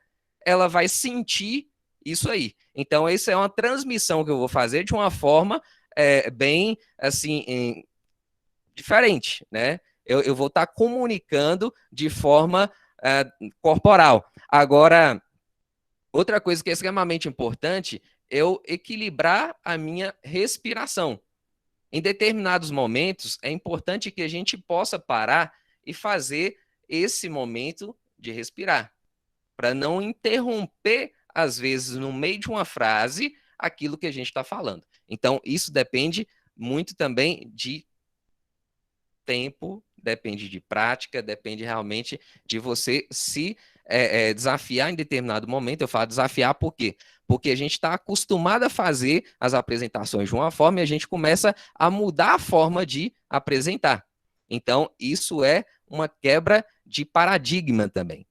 ela vai sentir isso aí. Então, essa é uma transmissão que eu vou fazer de uma forma bem, assim, diferente, né? Eu vou estar comunicando de forma corporal. Agora, outra coisa que é extremamente importante é eu equilibrar a minha respiração. Em determinados momentos, é importante que a gente possa parar e fazer esse momento de respirar, para não interromper, às vezes, no meio de uma frase, aquilo que a gente está falando. Então, isso depende muito também de tempo, depende de prática, depende realmente de você se desafiar em determinado momento. Eu falo desafiar por quê? Porque a gente está acostumado a fazer as apresentações de uma forma e a gente começa a mudar a forma de apresentar. Então, isso é uma quebra de paradigma também.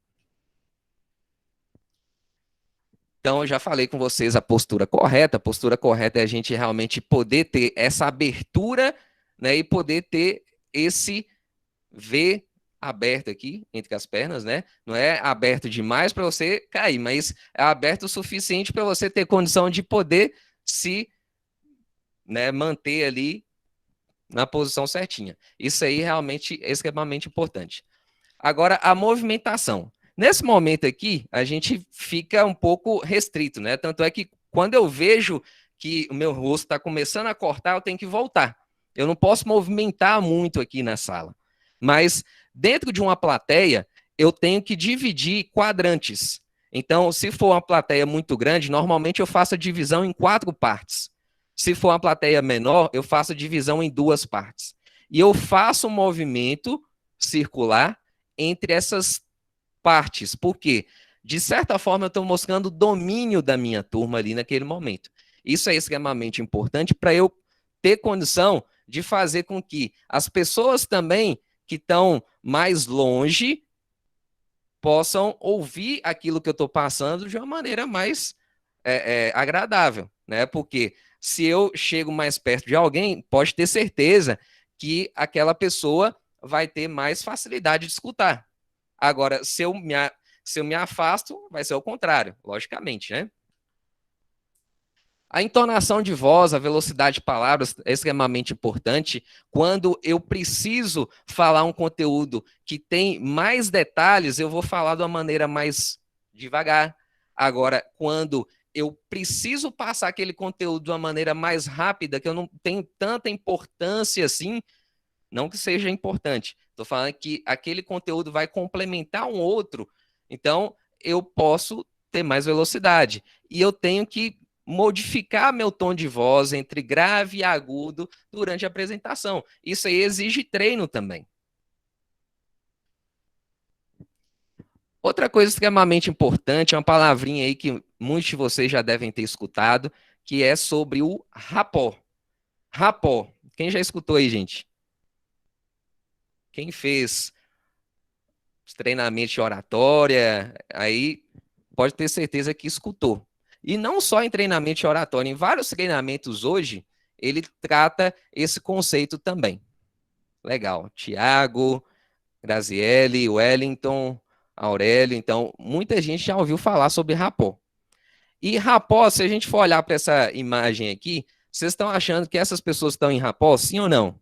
Então, eu já falei com vocês a postura correta. A postura correta é a gente realmente poder ter essa abertura, né, e poder ter esse V aberto aqui entre as pernas, né? Não é aberto demais para você cair, mas é aberto o suficiente para você ter condição de poder se, né, manter ali na posição certinha. Isso aí realmente é extremamente importante. Agora, a movimentação. Nesse momento aqui, a gente fica um pouco restrito, né? Tanto é que quando eu vejo que o meu rosto está começando a cortar, eu tenho que voltar. Eu não posso movimentar muito aqui na sala. Mas dentro de uma plateia, eu tenho que dividir quadrantes. Então, se for uma plateia muito grande, normalmente eu faço a divisão em 4 partes. Se for uma plateia menor, eu faço a divisão em 2 partes. E eu faço um movimento circular entre essas partes. Por quê? De certa forma, eu estou mostrando o domínio da minha turma ali naquele momento. Isso é extremamente importante para eu ter condição de fazer com que as pessoas também que estão mais longe possam ouvir aquilo que eu estou passando de uma maneira mais agradável, né? Porque se eu chego mais perto de alguém, pode ter certeza que aquela pessoa vai ter mais facilidade de escutar. Agora, se eu me afasto, vai ser o contrário, logicamente, né? A entonação de voz, a velocidade de palavras é extremamente importante quando eu preciso falar um conteúdo que tem mais detalhes, eu vou falar de uma maneira mais devagar. Agora, quando eu preciso passar aquele conteúdo de uma maneira mais rápida, que eu não tenho tanta importância assim, não que seja importante, estou falando que aquele conteúdo vai complementar um outro, então eu posso ter mais velocidade. E eu tenho que modificar meu tom de voz entre grave e agudo durante a apresentação. Isso aí exige treino também. Outra coisa extremamente importante, é uma palavrinha aí que muitos de vocês já devem ter escutado, que é sobre o rapport. Rapport. Quem já escutou aí, gente? Quem fez treinamento de oratória, aí pode ter certeza que escutou. E não só em treinamento de oratória, em vários treinamentos hoje, ele trata esse conceito também. Legal. Tiago, Graziele, Wellington, Aurélio. Então, muita gente já ouviu falar sobre rapport. E rapport, se a gente for olhar para essa imagem aqui, vocês estão achando que essas pessoas estão em rapport, sim ou não?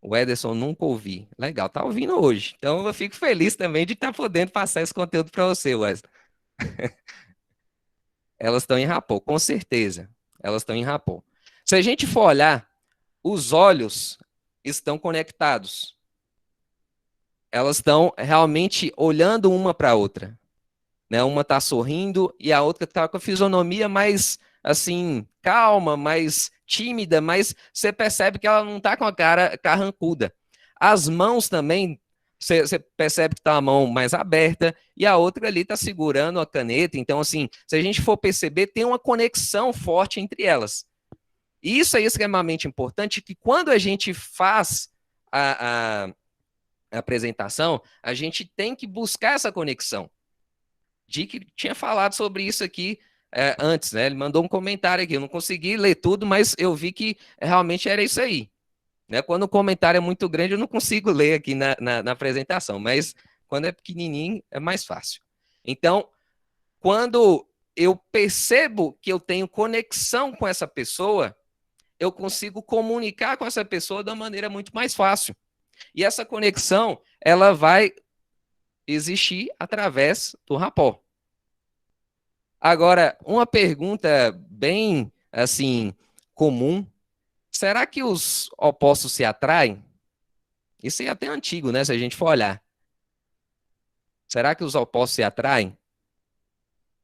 O Ederson nunca ouvi. Legal, tá ouvindo hoje. Então eu fico feliz também de estar podendo passar esse conteúdo para você, Wesley. Elas estão em rapport, com certeza. Elas estão em rapport. Se a gente for olhar, os olhos estão conectados. Elas estão realmente olhando uma para a outra. Né? Uma está sorrindo e a outra está com a fisionomia mais, assim, calma, mais tímida, mas você percebe que ela não está com a cara carrancuda. As mãos também, você percebe que está a mão mais aberta e a outra ali está segurando a caneta. Então, assim, se a gente for perceber, tem uma conexão forte entre elas. E isso é extremamente importante, que quando a gente faz a apresentação, a gente tem que buscar essa conexão. Dick tinha falado sobre isso aqui antes, né? Ele mandou um comentário aqui. Eu não consegui ler tudo, mas eu vi que realmente era isso aí. Né? Quando o comentário é muito grande, eu não consigo ler aqui na apresentação, mas quando é pequenininho, é mais fácil. Então, quando eu percebo que eu tenho conexão com essa pessoa, eu consigo comunicar com essa pessoa de uma maneira muito mais fácil. E essa conexão, ela vai existir através do rapport. Agora, uma pergunta bem, assim, comum, será que os opostos se atraem? Isso é até antigo, né, se a gente for olhar. Será que os opostos se atraem?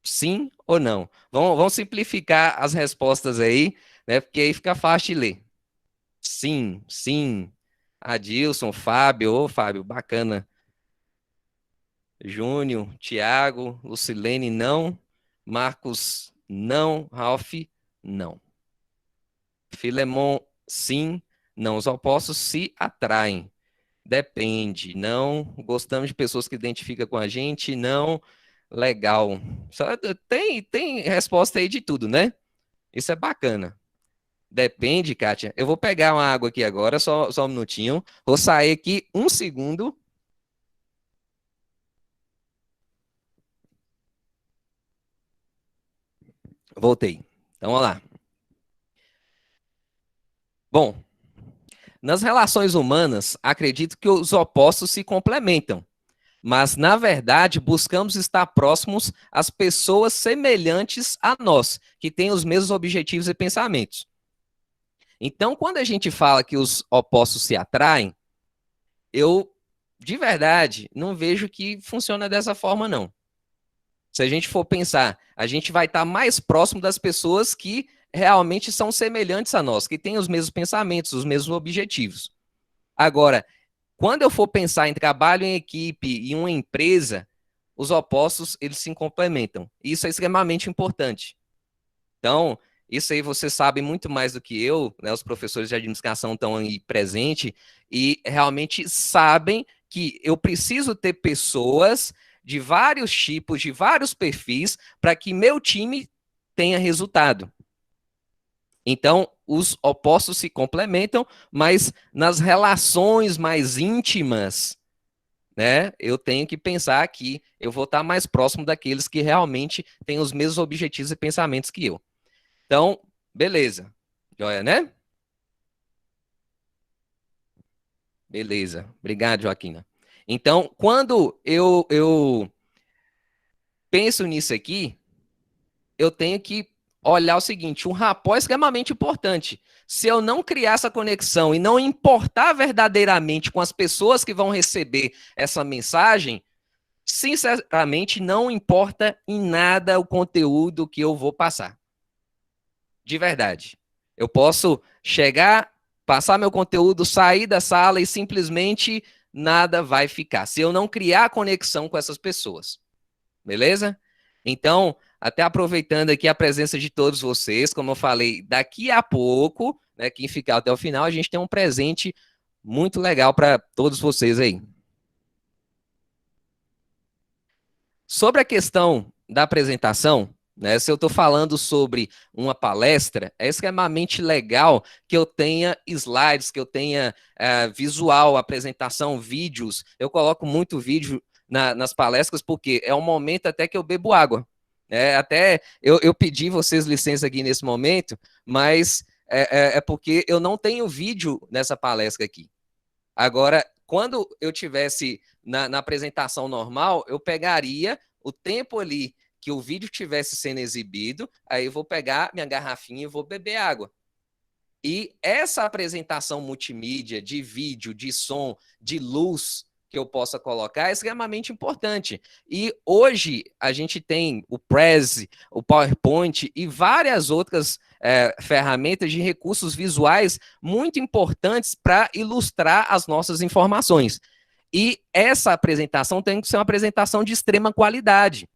Sim ou não? Vamos simplificar as respostas aí, né, porque aí fica fácil de ler. Sim, sim. Adilson, Fábio, ô Fábio, bacana. Júnior, Tiago, Lucilene, não. Marcos, não. Ralph, não. Filemon, sim. Não, os opostos se atraem. Depende, não. Gostamos de pessoas que identificam com a gente, não. Legal. Tem resposta aí de tudo, né? Isso é bacana. Depende, Kátia. Eu vou pegar uma água aqui agora, só um minutinho. Vou sair aqui um segundo. Voltei. Então, vamos lá. Bom, nas relações humanas, acredito que os opostos se complementam, mas, na verdade, buscamos estar próximos às pessoas semelhantes a nós, que têm os mesmos objetivos e pensamentos. Então, quando a gente fala que os opostos se atraem, eu, de verdade, não vejo que funciona dessa forma, não. Se a gente for pensar, a gente vai estar mais próximo das pessoas que realmente são semelhantes a nós, que têm os mesmos pensamentos, os mesmos objetivos. Agora, quando eu for pensar em trabalho em equipe e uma empresa, os opostos, eles se complementam. Isso é extremamente importante. Então, isso aí você sabe muito mais do que eu, né? Os professores de administração estão aí presentes e realmente sabem que eu preciso ter pessoas de vários tipos, de vários perfis, para que meu time tenha resultado. Então, os opostos se complementam, mas nas relações mais íntimas, né, eu tenho que pensar que eu vou estar mais próximo daqueles que realmente têm os mesmos objetivos e pensamentos que eu. Então, beleza. Joia, né? Beleza. Obrigado, Joaquina. Então, quando eu penso nisso aqui, eu tenho que olhar o seguinte: um rapport é extremamente importante. Se eu não criar essa conexão e não importar verdadeiramente com as pessoas que vão receber essa mensagem, sinceramente, não importa em nada o conteúdo que eu vou passar. De verdade. Eu posso chegar, passar meu conteúdo, sair da sala e simplesmente nada vai ficar. Se eu não criar conexão com essas pessoas. Beleza? Então, até aproveitando aqui a presença de todos vocês, como eu falei, daqui a pouco, né, quem ficar até o final, a gente tem um presente muito legal para todos vocês aí. Sobre a questão da apresentação, né, se eu estou falando sobre uma palestra, é extremamente legal que eu tenha slides, que eu tenha visual, apresentação, vídeos. Eu coloco muito vídeo nas palestras porque é um momento até que eu bebo água. Até eu pedi vocês licença aqui nesse momento, mas é porque eu não tenho vídeo nessa palestra aqui. Agora, quando eu tivesse na apresentação normal, eu pegaria o tempo ali que o vídeo estivesse sendo exibido, aí eu vou pegar minha garrafinha e vou beber água. E essa apresentação multimídia de vídeo, de som, de luz que eu possa colocar é extremamente importante. E hoje a gente tem o Prezi, o PowerPoint e várias outras ferramentas de recursos visuais muito importantes para ilustrar as nossas informações. E essa apresentação tem que ser uma apresentação de extrema qualidade.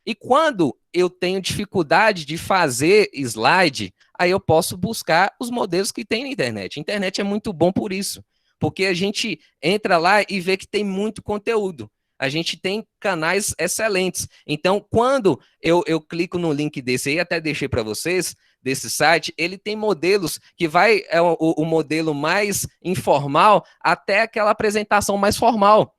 E quando eu tenho dificuldade de fazer slide, aí eu posso buscar os modelos que tem na internet. A internet é muito bom por isso, porque a gente entra lá e vê que tem muito conteúdo. A gente tem canais excelentes. Então, quando eu clico no link desse aí, até deixei para vocês, desse site, ele tem modelos que vai o modelo mais informal até aquela apresentação mais formal.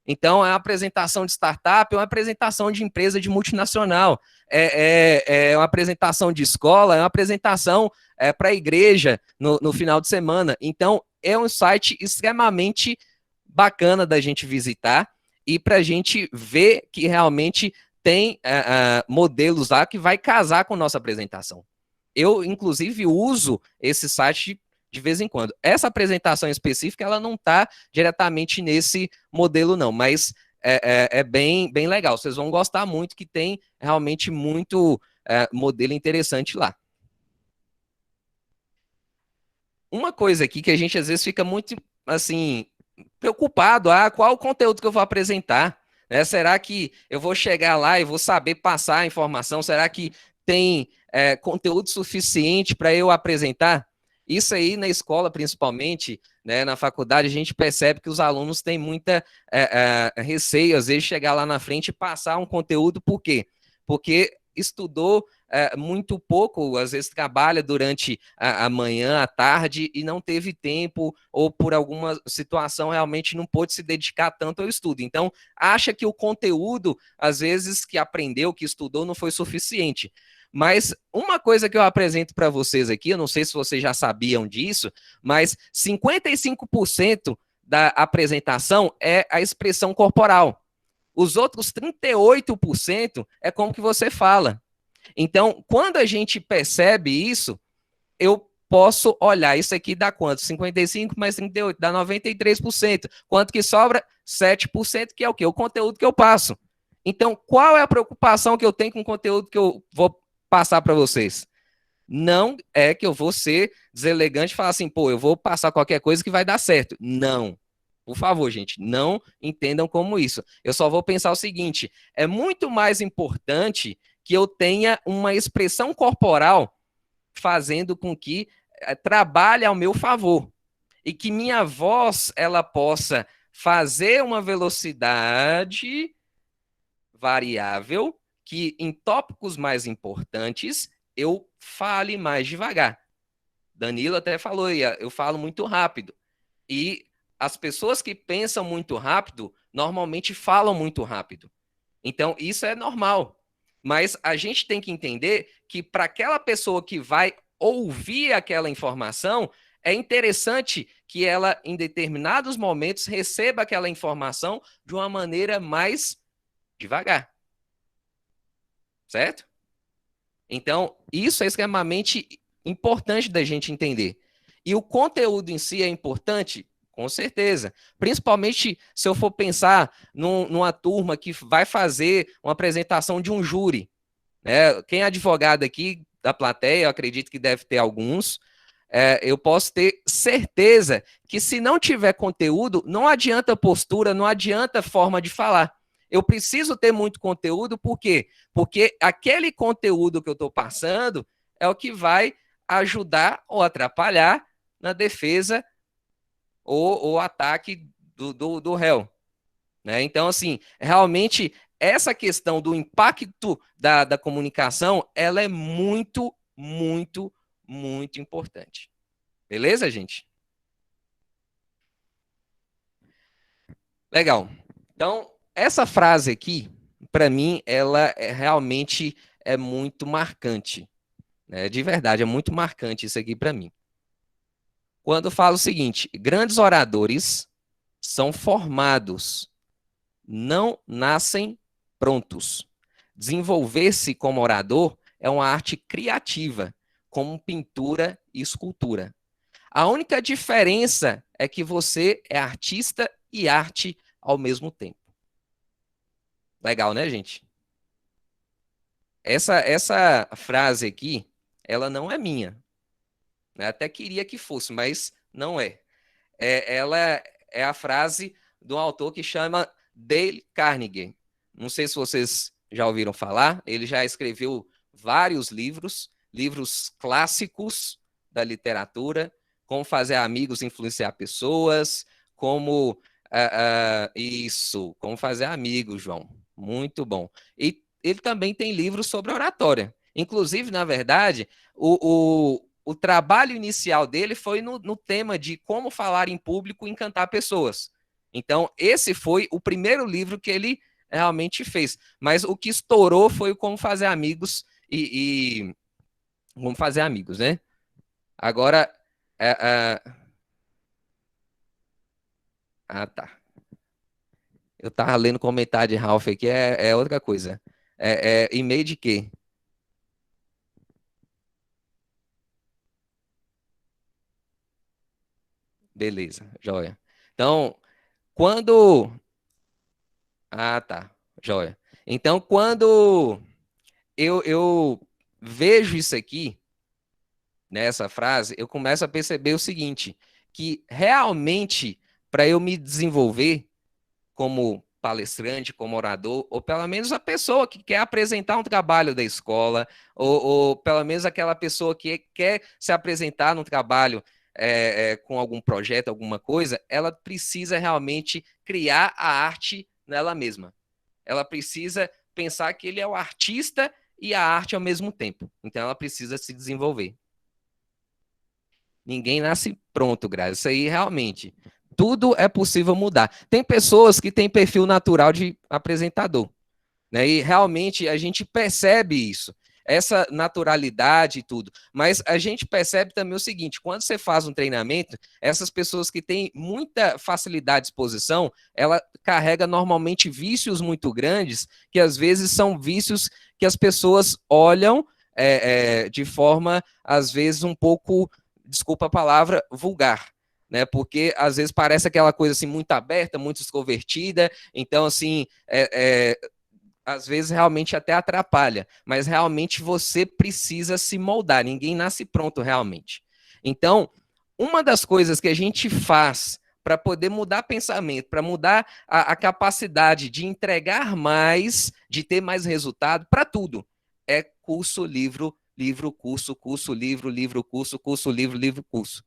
Então, é uma apresentação de startup, é uma apresentação de empresa de multinacional. é uma apresentação de escola, é uma apresentação para a igreja no final de semana. Então, é um site extremamente bacana da gente visitar e para a gente ver que realmente tem modelos lá que vai casar com nossa apresentação. Eu, inclusive, uso esse site de vez em quando. Essa apresentação específica, ela não está diretamente nesse modelo, não, mas é bem legal. Vocês vão gostar muito, que tem realmente muito modelo interessante lá. Uma coisa aqui que a gente às vezes fica muito, assim, preocupado, qual o conteúdo que eu vou apresentar? Né? Será que eu vou chegar lá e vou saber passar a informação? Será que tem conteúdo suficiente para eu apresentar? Isso aí na escola, principalmente, né, na faculdade, a gente percebe que os alunos têm muita receio, às vezes, chegar lá na frente e passar um conteúdo. Por quê? Porque estudou muito pouco, às vezes trabalha durante a manhã, à tarde, e não teve tempo, ou por alguma situação realmente não pôde se dedicar tanto ao estudo. Então, acha que o conteúdo, às vezes, que aprendeu, que estudou, não foi suficiente. Mas uma coisa que eu apresento para vocês aqui, eu não sei se vocês já sabiam disso, mas 55% da apresentação é a expressão corporal. Os outros 38% é como que você fala. Então, quando a gente percebe isso, eu posso olhar, isso aqui dá quanto? 55 mais 38, dá 93%. Quanto que sobra? 7%, que é o quê? O conteúdo que eu passo. Então, qual é a preocupação que eu tenho com o conteúdo que eu vou passar para vocês? Não é que eu vou ser deselegante e falar assim, pô, eu vou passar qualquer coisa que vai dar certo. Não. Por favor, gente, não entendam como isso. Eu só vou pensar o seguinte, é muito mais importante que eu tenha uma expressão corporal fazendo com que trabalhe ao meu favor e que minha voz ela possa fazer uma velocidade variável que em tópicos mais importantes eu fale mais devagar. Danilo até falou, eu falo muito rápido. E as pessoas que pensam muito rápido normalmente falam muito rápido. Então, isso é normal. Mas a gente tem que entender que para aquela pessoa que vai ouvir aquela informação, é interessante que ela, em determinados momentos, receba aquela informação de uma maneira mais devagar. Certo? Então, isso é extremamente importante da gente entender. E o conteúdo em si é importante? Com certeza. Principalmente se eu for pensar numa turma que vai fazer uma apresentação de um júri. Né? Quem é advogado aqui da plateia, eu acredito que deve ter alguns, eu posso ter certeza que se não tiver conteúdo, não adianta postura, não adianta forma de falar. Eu preciso ter muito conteúdo, por quê? Porque aquele conteúdo que eu estou passando é o que vai ajudar ou atrapalhar na defesa ou ataque do réu. Né? Então, assim, realmente, essa questão do impacto da comunicação, ela é muito, muito, muito importante. Beleza, gente? Legal. Então, essa frase aqui, para mim, ela realmente é muito marcante. Né? De verdade, é muito marcante isso aqui para mim. Quando eu falo o seguinte, grandes oradores são formados, não nascem prontos. Desenvolver-se como orador é uma arte criativa, como pintura e escultura. A única diferença é que você é artista e arte ao mesmo tempo. Legal, né, gente? Essa frase aqui, ela não é minha. Eu até queria que fosse, mas não é. Ela é a frase de um autor que chama Dale Carnegie. Não sei se vocês já ouviram falar, ele já escreveu vários livros, livros clássicos da literatura, como fazer amigos influenciar pessoas, como como fazer amigos, João. Muito bom. E ele também tem livros sobre oratória. Inclusive, na verdade, o trabalho inicial dele foi no tema de como falar em público e encantar pessoas. Então, esse foi o primeiro livro que ele realmente fez. Mas o que estourou foi o Como Fazer Amigos e Como Fazer Amigos, né? Agora, tá. Eu tava lendo comentário de Ralph aqui, é outra coisa. E-mail de quê? Beleza, joia. Então, quando... tá, joia. Então, quando eu vejo isso aqui, nessa frase, eu começo a perceber o seguinte, que realmente, para eu me desenvolver como palestrante, como orador, ou pelo menos a pessoa que quer apresentar um trabalho da escola, ou pelo menos aquela pessoa que quer se apresentar num trabalho com algum projeto, alguma coisa, ela precisa realmente criar a arte nela mesma. Ela precisa pensar que ele é o artista e a arte ao mesmo tempo. Então ela precisa se desenvolver. Ninguém nasce pronto, Grazi. Isso aí realmente. Tudo é possível mudar. Tem pessoas que têm perfil natural de apresentador, né? E realmente a gente percebe isso, essa naturalidade e tudo. Mas a gente percebe também o seguinte: quando você faz um treinamento, essas pessoas que têm muita facilidade de exposição, ela carrega normalmente vícios muito grandes, que às vezes são vícios que as pessoas olham de forma, às vezes, um pouco, desculpa a palavra, vulgar. Né, porque às vezes parece aquela coisa assim muito aberta, muito extrovertida, então assim às vezes realmente até atrapalha, mas realmente você precisa se moldar, ninguém nasce pronto realmente. Então, uma das coisas que a gente faz para poder mudar pensamento, para mudar a capacidade de entregar mais, de ter mais resultado, para tudo, é curso, livro, livro, curso, curso, livro, livro, curso, curso, livro, livro, curso.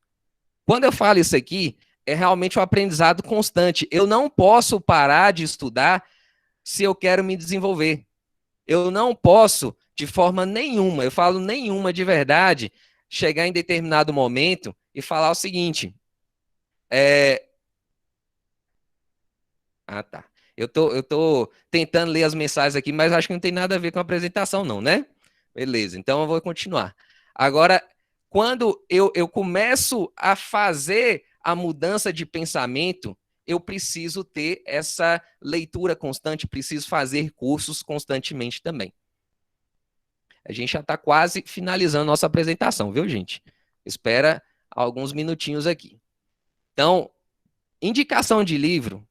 Quando eu falo isso aqui, é realmente um aprendizado constante. Eu não posso parar de estudar se eu quero me desenvolver. Eu não posso, de forma nenhuma, eu falo nenhuma de verdade, chegar em determinado momento e falar o seguinte. Tá. Eu tô tentando ler as mensagens aqui, mas acho que não tem nada a ver com a apresentação, não, né? Beleza, então eu vou continuar. Agora, quando eu começo a fazer a mudança de pensamento, eu preciso ter essa leitura constante, preciso fazer cursos constantemente também. A gente já está quase finalizando nossa apresentação, viu, gente? Espera alguns minutinhos aqui. Então, indicação de livro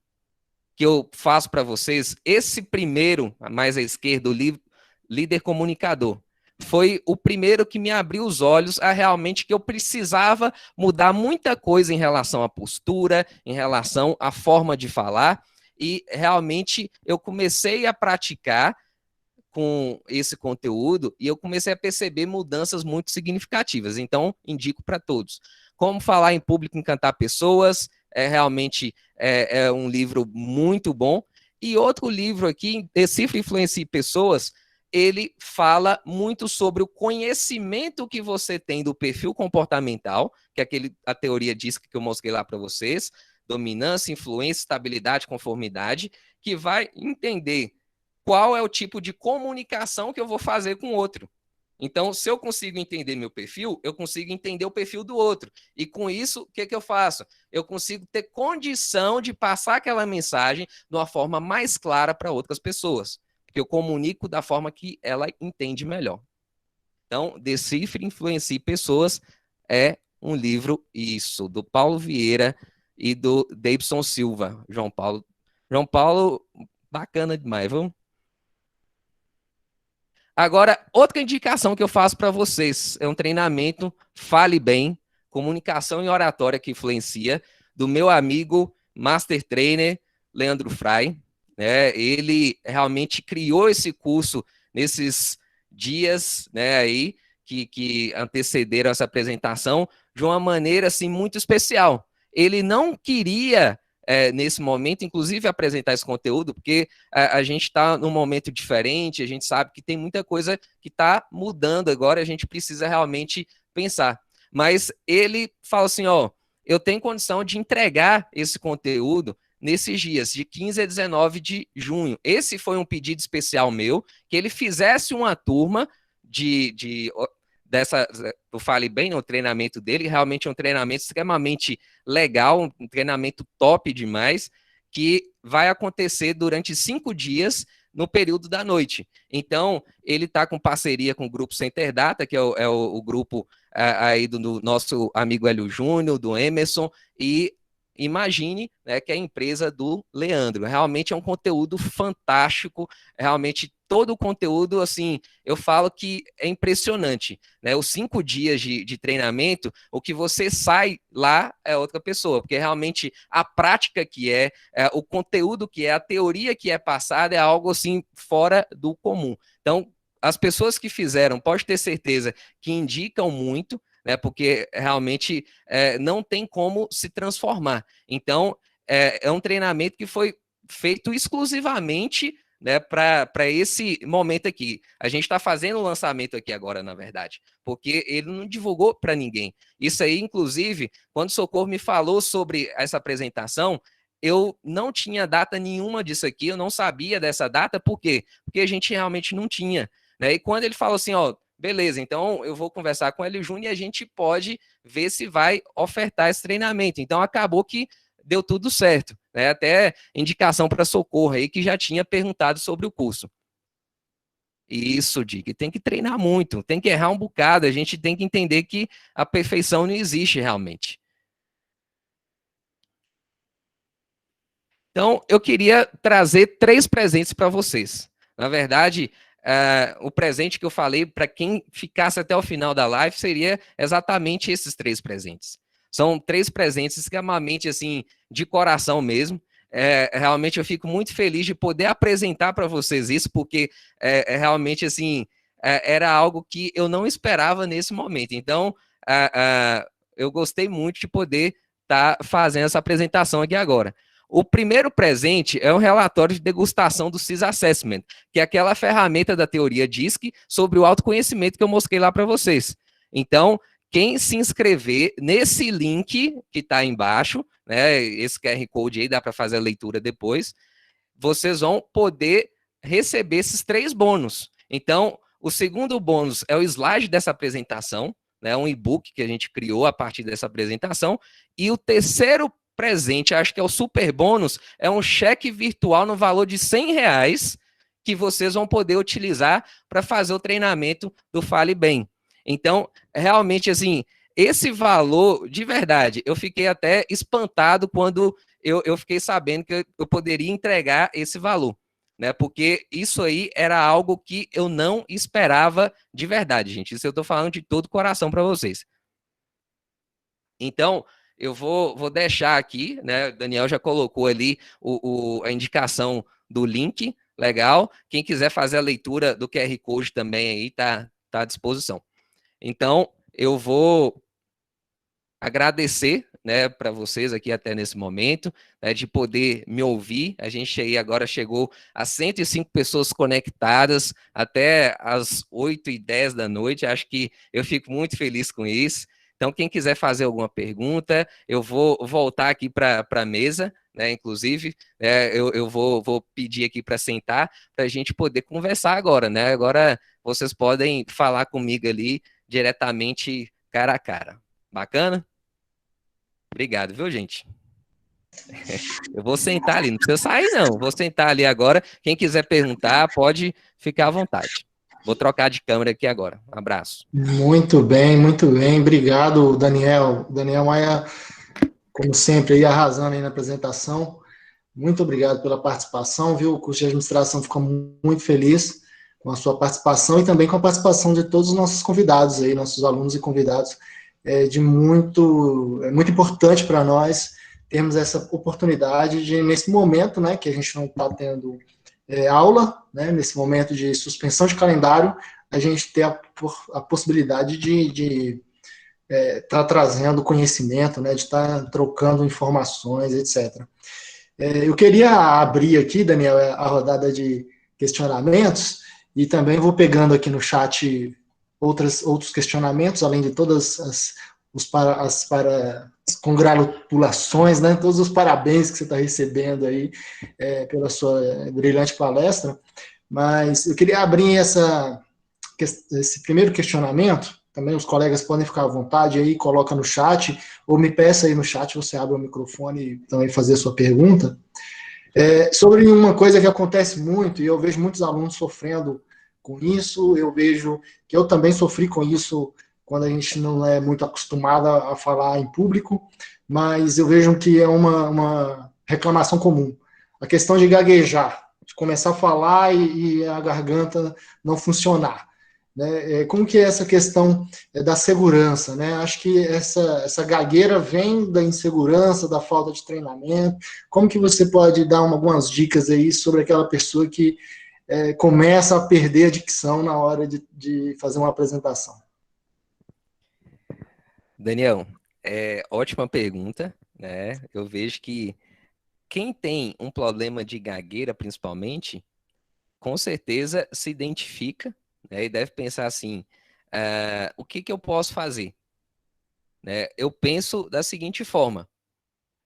que eu faço para vocês, esse primeiro, mais à esquerda, o livro Líder Comunicador, foi o primeiro que me abriu os olhos a realmente que eu precisava mudar muita coisa em relação à postura, em relação à forma de falar, e realmente eu comecei a praticar com esse conteúdo e eu comecei a perceber mudanças muito significativas. Então, indico para todos. Como falar em público, encantar pessoas, realmente um livro muito bom. E outro livro aqui, Decifre, Influencie Pessoas, ele fala muito sobre o conhecimento que você tem do perfil comportamental, que é a teoria diz que eu mostrei lá para vocês, dominância, influência, estabilidade, conformidade, que vai entender qual é o tipo de comunicação que eu vou fazer com o outro. Então, se eu consigo entender meu perfil, eu consigo entender o perfil do outro. E com isso, o que eu faço? Eu consigo ter condição de passar aquela mensagem de uma forma mais clara para outras pessoas. Porque eu comunico da forma que ela entende melhor. Então, Decifre, Influencie Pessoas é um livro, isso, do Paulo Vieira e do Davidson Silva. João Paulo, bacana demais, viu? Agora, outra indicação que eu faço para vocês é um treinamento Fale Bem, Comunicação e Oratória que Influencia, do meu amigo Master Trainer Leandro Frei. Ele realmente criou esse curso nesses dias aí que antecederam essa apresentação de uma maneira assim muito especial. Ele não queria nesse momento, inclusive, apresentar esse conteúdo, porque a gente está num momento diferente, a gente sabe que tem muita coisa que está mudando agora, a gente precisa realmente pensar. Mas ele fala assim, eu tenho condição de entregar esse conteúdo nesses dias, de 15 a 19 de junho. Esse foi um pedido especial meu, que ele fizesse uma turma dessa, eu falei bem no treinamento dele, realmente é um treinamento extremamente legal, um treinamento top demais, que vai acontecer durante 5 dias no período da noite. Então, ele está com parceria com o Grupo Center Data, que é o grupo aí do nosso amigo Hélio Júnior, do Emerson, e Imagine, né, que é a empresa do Leandro. Realmente é um conteúdo fantástico, realmente todo o conteúdo, assim, eu falo que é impressionante, né? Os 5 dias de treinamento, o que você sai lá é outra pessoa, porque realmente a prática que o conteúdo que a teoria que é passada é algo, assim, fora do comum. Então, as pessoas que fizeram, pode ter certeza que indicam muito, né, porque realmente não tem como se transformar. Então, é um treinamento que foi feito exclusivamente, né, para esse momento aqui. A gente está fazendo o lançamento aqui agora, na verdade, porque ele não divulgou para ninguém. Isso aí, inclusive, quando o Socorro me falou sobre essa apresentação, eu não tinha data nenhuma disso aqui, eu não sabia dessa data, por quê? Porque a gente realmente não tinha, né? E quando ele falou assim, ó, beleza, então eu vou conversar com o Hélio Júnior e a gente pode ver se vai ofertar esse treinamento. Então acabou que deu tudo certo, né? Até indicação para Socorro aí que já tinha perguntado sobre o curso. Isso, Dick, tem que treinar muito, tem que errar um bocado, a gente tem que entender que a perfeição não existe realmente. Então, eu queria trazer 3 presentes para vocês. Na verdade, o presente que eu falei para quem ficasse até o final da live seria exatamente esses 3 presentes. São 3 presentes extremamente, assim, de coração mesmo. Realmente eu fico muito feliz de poder apresentar para vocês isso, porque realmente, assim, era algo que eu não esperava nesse momento. Então, eu gostei muito de poder estar fazendo essa apresentação aqui agora. O primeiro presente é um relatório de degustação do CIS Assessment, que é aquela ferramenta da teoria DISC sobre o autoconhecimento que eu mostrei lá para vocês. Então, quem se inscrever nesse link que está embaixo, né, esse QR Code aí, dá para fazer a leitura depois, vocês vão poder receber esses 3 bônus. Então, o segundo bônus é o slide dessa apresentação, né, um e-book que a gente criou a partir dessa apresentação, e o terceiro presente, acho que é o super bônus, é um cheque virtual no valor de R$100 que vocês vão poder utilizar para fazer o treinamento do Fale Bem. Então, realmente, assim, esse valor, de verdade, eu fiquei até espantado quando eu fiquei sabendo que eu poderia entregar esse valor, né? Porque isso aí era algo que eu não esperava de verdade, gente. Isso eu estou falando de todo o coração para vocês. Então, eu vou deixar aqui, né? O Daniel já colocou ali a indicação do link, legal. Quem quiser fazer a leitura do QR Code também aí tá à disposição. Então, eu vou agradecer, né, para vocês aqui até nesse momento, né, de poder me ouvir. A gente aí agora chegou a 105 pessoas conectadas até as 8h10 da noite. Acho que eu fico muito feliz com isso. Então, quem quiser fazer alguma pergunta, eu vou voltar aqui para a mesa, né? Inclusive, eu vou pedir aqui para sentar para a gente poder conversar agora, né? Agora vocês podem falar comigo ali diretamente cara a cara. Bacana? Obrigado, viu, gente? Eu vou sentar ali, não precisa sair, não. Vou sentar ali agora. Quem quiser perguntar, pode ficar à vontade. Vou trocar de câmera aqui agora. Um abraço. Muito bem, muito bem. Obrigado, Daniel. Daniel Maia, como sempre, aí arrasando aí na apresentação. Muito obrigado pela participação, viu? O curso de administração ficou muito feliz com a sua participação e também com a participação de todos os nossos convidados aí, nossos alunos e convidados. É muito importante para nós termos essa oportunidade de, nesse momento, né, que a gente não está tendo aula, né, nesse momento de suspensão de calendário, a gente ter a possibilidade de estar trazendo conhecimento, né, de estar trocando informações, etc. Eu queria abrir aqui, Daniel, a rodada de questionamentos e também vou pegando aqui no chat outros questionamentos, além de todos as congratulações, né, todos os parabéns que você está recebendo aí pela sua brilhante palestra, mas eu queria abrir esse primeiro questionamento. Também os colegas podem ficar à vontade aí, coloca no chat, ou me peça aí no chat, você abre o microfone e também fazer a sua pergunta. Sobre uma coisa que acontece muito, e eu vejo muitos alunos sofrendo com isso, eu vejo que eu também sofri com isso quando a gente não é muito acostumado a falar em público, mas eu vejo que é uma reclamação comum. A questão de gaguejar, de começar a falar e a garganta não funcionar. Né? Como que é essa questão da segurança? Né? Acho que essa gagueira vem da insegurança, da falta de treinamento. Como que você pode dar algumas dicas aí sobre aquela pessoa que começa a perder a dicção na hora de fazer uma apresentação? Daniel, ótima pergunta, né? Eu vejo que quem tem um problema de gagueira, principalmente, com certeza se identifica, né, e deve pensar assim, o que que eu posso fazer? Né? Eu penso da seguinte forma,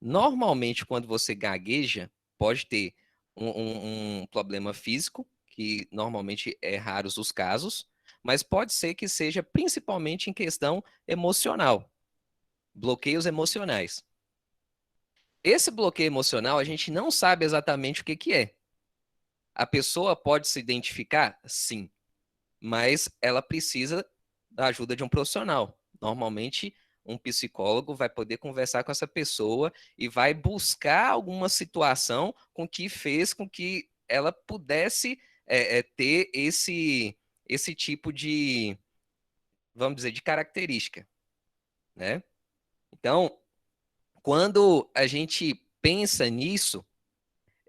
normalmente quando você gagueja, pode ter um problema físico, que normalmente é raros os casos, mas pode ser que seja principalmente em questão emocional, bloqueios emocionais. Esse bloqueio emocional a gente não sabe exatamente o que que é. A pessoa pode se identificar? Sim, mas ela precisa da ajuda de um profissional. Normalmente, um psicólogo vai poder conversar com essa pessoa e vai buscar alguma situação com que fez com que ela pudesse ter esse tipo de, vamos dizer, de característica, né? Então, quando a gente pensa nisso,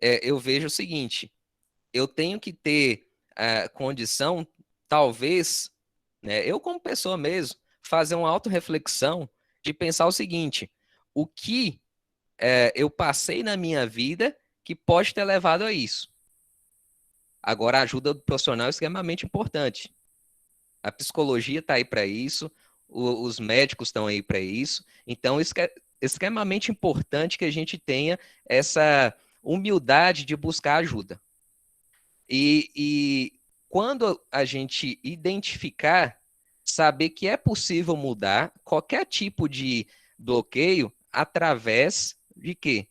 eu vejo o seguinte: eu tenho que ter a condição, talvez, né, eu como pessoa mesmo, fazer uma autorreflexão de pensar o seguinte: o que eu passei na minha vida que pode ter levado a isso? Agora, a ajuda do profissional é extremamente importante. A psicologia está aí para isso, os médicos estão aí para isso. Então, isso é extremamente importante que a gente tenha essa humildade de buscar ajuda. E quando a gente identificar, saber que é possível mudar qualquer tipo de bloqueio através de quê?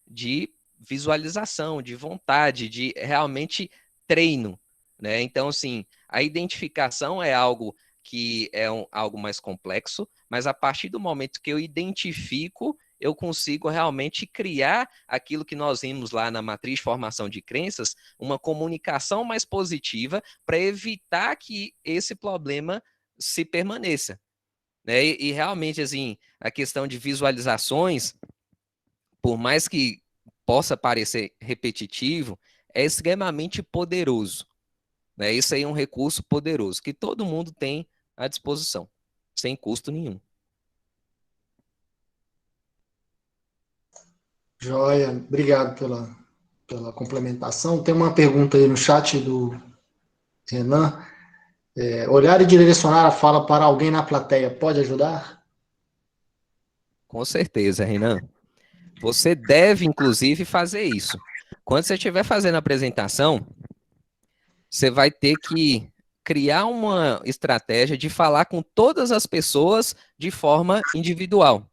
De visualização, de vontade, de realmente treino, né? Então, assim, a identificação é algo que é algo mais complexo, mas a partir do momento que eu identifico, eu consigo realmente criar aquilo que nós vimos lá na matriz de formação de crenças, uma comunicação mais positiva para evitar que esse problema se permaneça. Né? E realmente, assim, a questão de visualizações, por mais que possa parecer repetitivo, é extremamente poderoso. Né? Isso aí é um recurso poderoso que todo mundo tem à disposição, sem custo nenhum. Joia, obrigado pela complementação. Tem uma pergunta aí no chat do Renan. Olhar e direcionar a fala para alguém na plateia pode ajudar? Com certeza, Renan. Você deve, inclusive, fazer isso. Quando você estiver fazendo a apresentação, você vai ter que criar uma estratégia de falar com todas as pessoas de forma individual.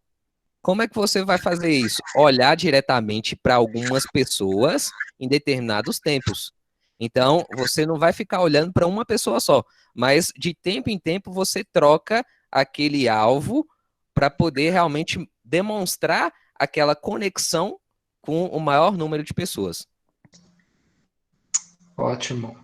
Como é que você vai fazer isso? Olhar diretamente para algumas pessoas em determinados tempos. Então, você não vai ficar olhando para uma pessoa só, mas de tempo em tempo você troca aquele alvo para poder realmente demonstrar aquela conexão com o maior número de pessoas. Ótimo.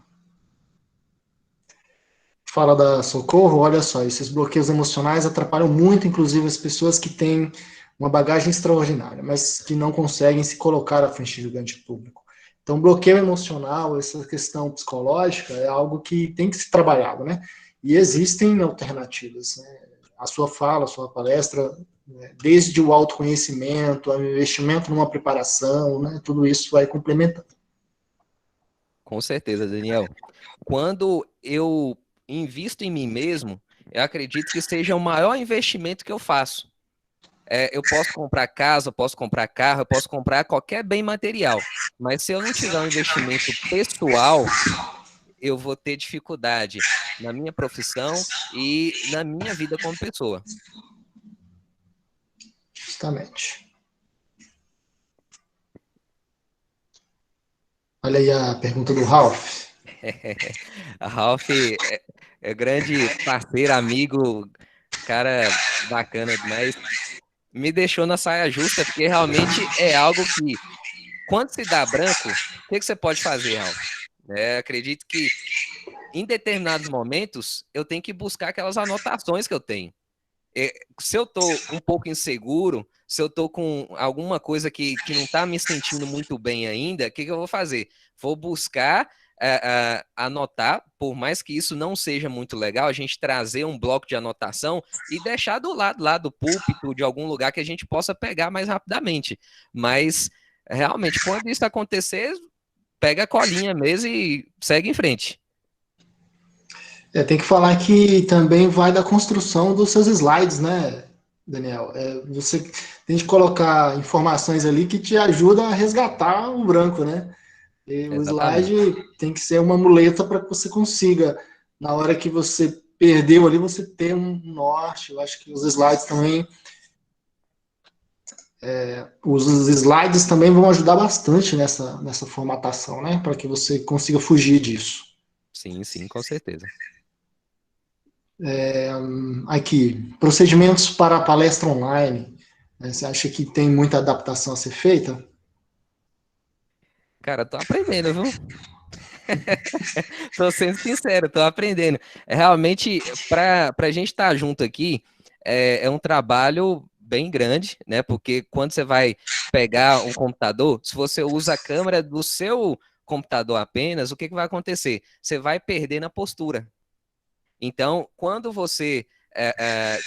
Fala da Socorro, olha só, esses bloqueios emocionais atrapalham muito, inclusive, as pessoas que têm uma bagagem extraordinária, mas que não conseguem se colocar à frente do grande público. Então, bloqueio emocional, essa questão psicológica, é algo que tem que ser trabalhado, né? E existem alternativas, né? A sua fala, a sua palestra, né? Desde o autoconhecimento, o investimento numa preparação, né? Tudo isso vai complementando. Com certeza, Daniel. Quando eu invisto em mim mesmo, eu acredito que seja o maior investimento que eu faço. Eu posso comprar casa, eu posso comprar carro, eu posso comprar qualquer bem material, mas se eu não tiver um investimento pessoal, eu vou ter dificuldade na minha profissão e na minha vida como pessoa. Justamente. Olha aí a pergunta do Ralph. A Ralph é grande parceiro, amigo, cara bacana demais. Me deixou na saia justa, porque realmente é algo que, quando se dá branco, o que você pode fazer, Ralph? Acredito que em determinados momentos eu tenho que buscar aquelas anotações que eu tenho. Se eu tô um pouco inseguro, se eu tô com alguma coisa que não tá me sentindo muito bem ainda, o que eu vou fazer? Vou buscar anotar, por mais que isso não seja muito legal, a gente trazer um bloco de anotação e deixar do lado lá do púlpito, de algum lugar que a gente possa pegar mais rapidamente. Mas, realmente, quando isso acontecer, pega a colinha mesmo e segue em frente. Tem que falar que também vai da construção dos seus slides, né, Daniel? Você tem que colocar informações ali que te ajudam a resgatar o branco, né? E o slide Exatamente. tem que ser uma muleta para que você consiga, na hora que você perdeu ali, você ter um norte. Eu acho que os slides também vão ajudar bastante nessa formatação, né? Para que você consiga fugir disso. Sim, sim, com certeza. Aqui, procedimentos para a palestra online. Né? Você acha que tem muita adaptação a ser feita? Cara, tô aprendendo, viu? Tô sendo sincero, tô aprendendo. Realmente, para a gente estar junto aqui, é um trabalho bem grande, né? Porque quando você vai pegar um computador, se você usa a câmera do seu computador apenas, o que vai acontecer? Você vai perder na postura. Então, quando você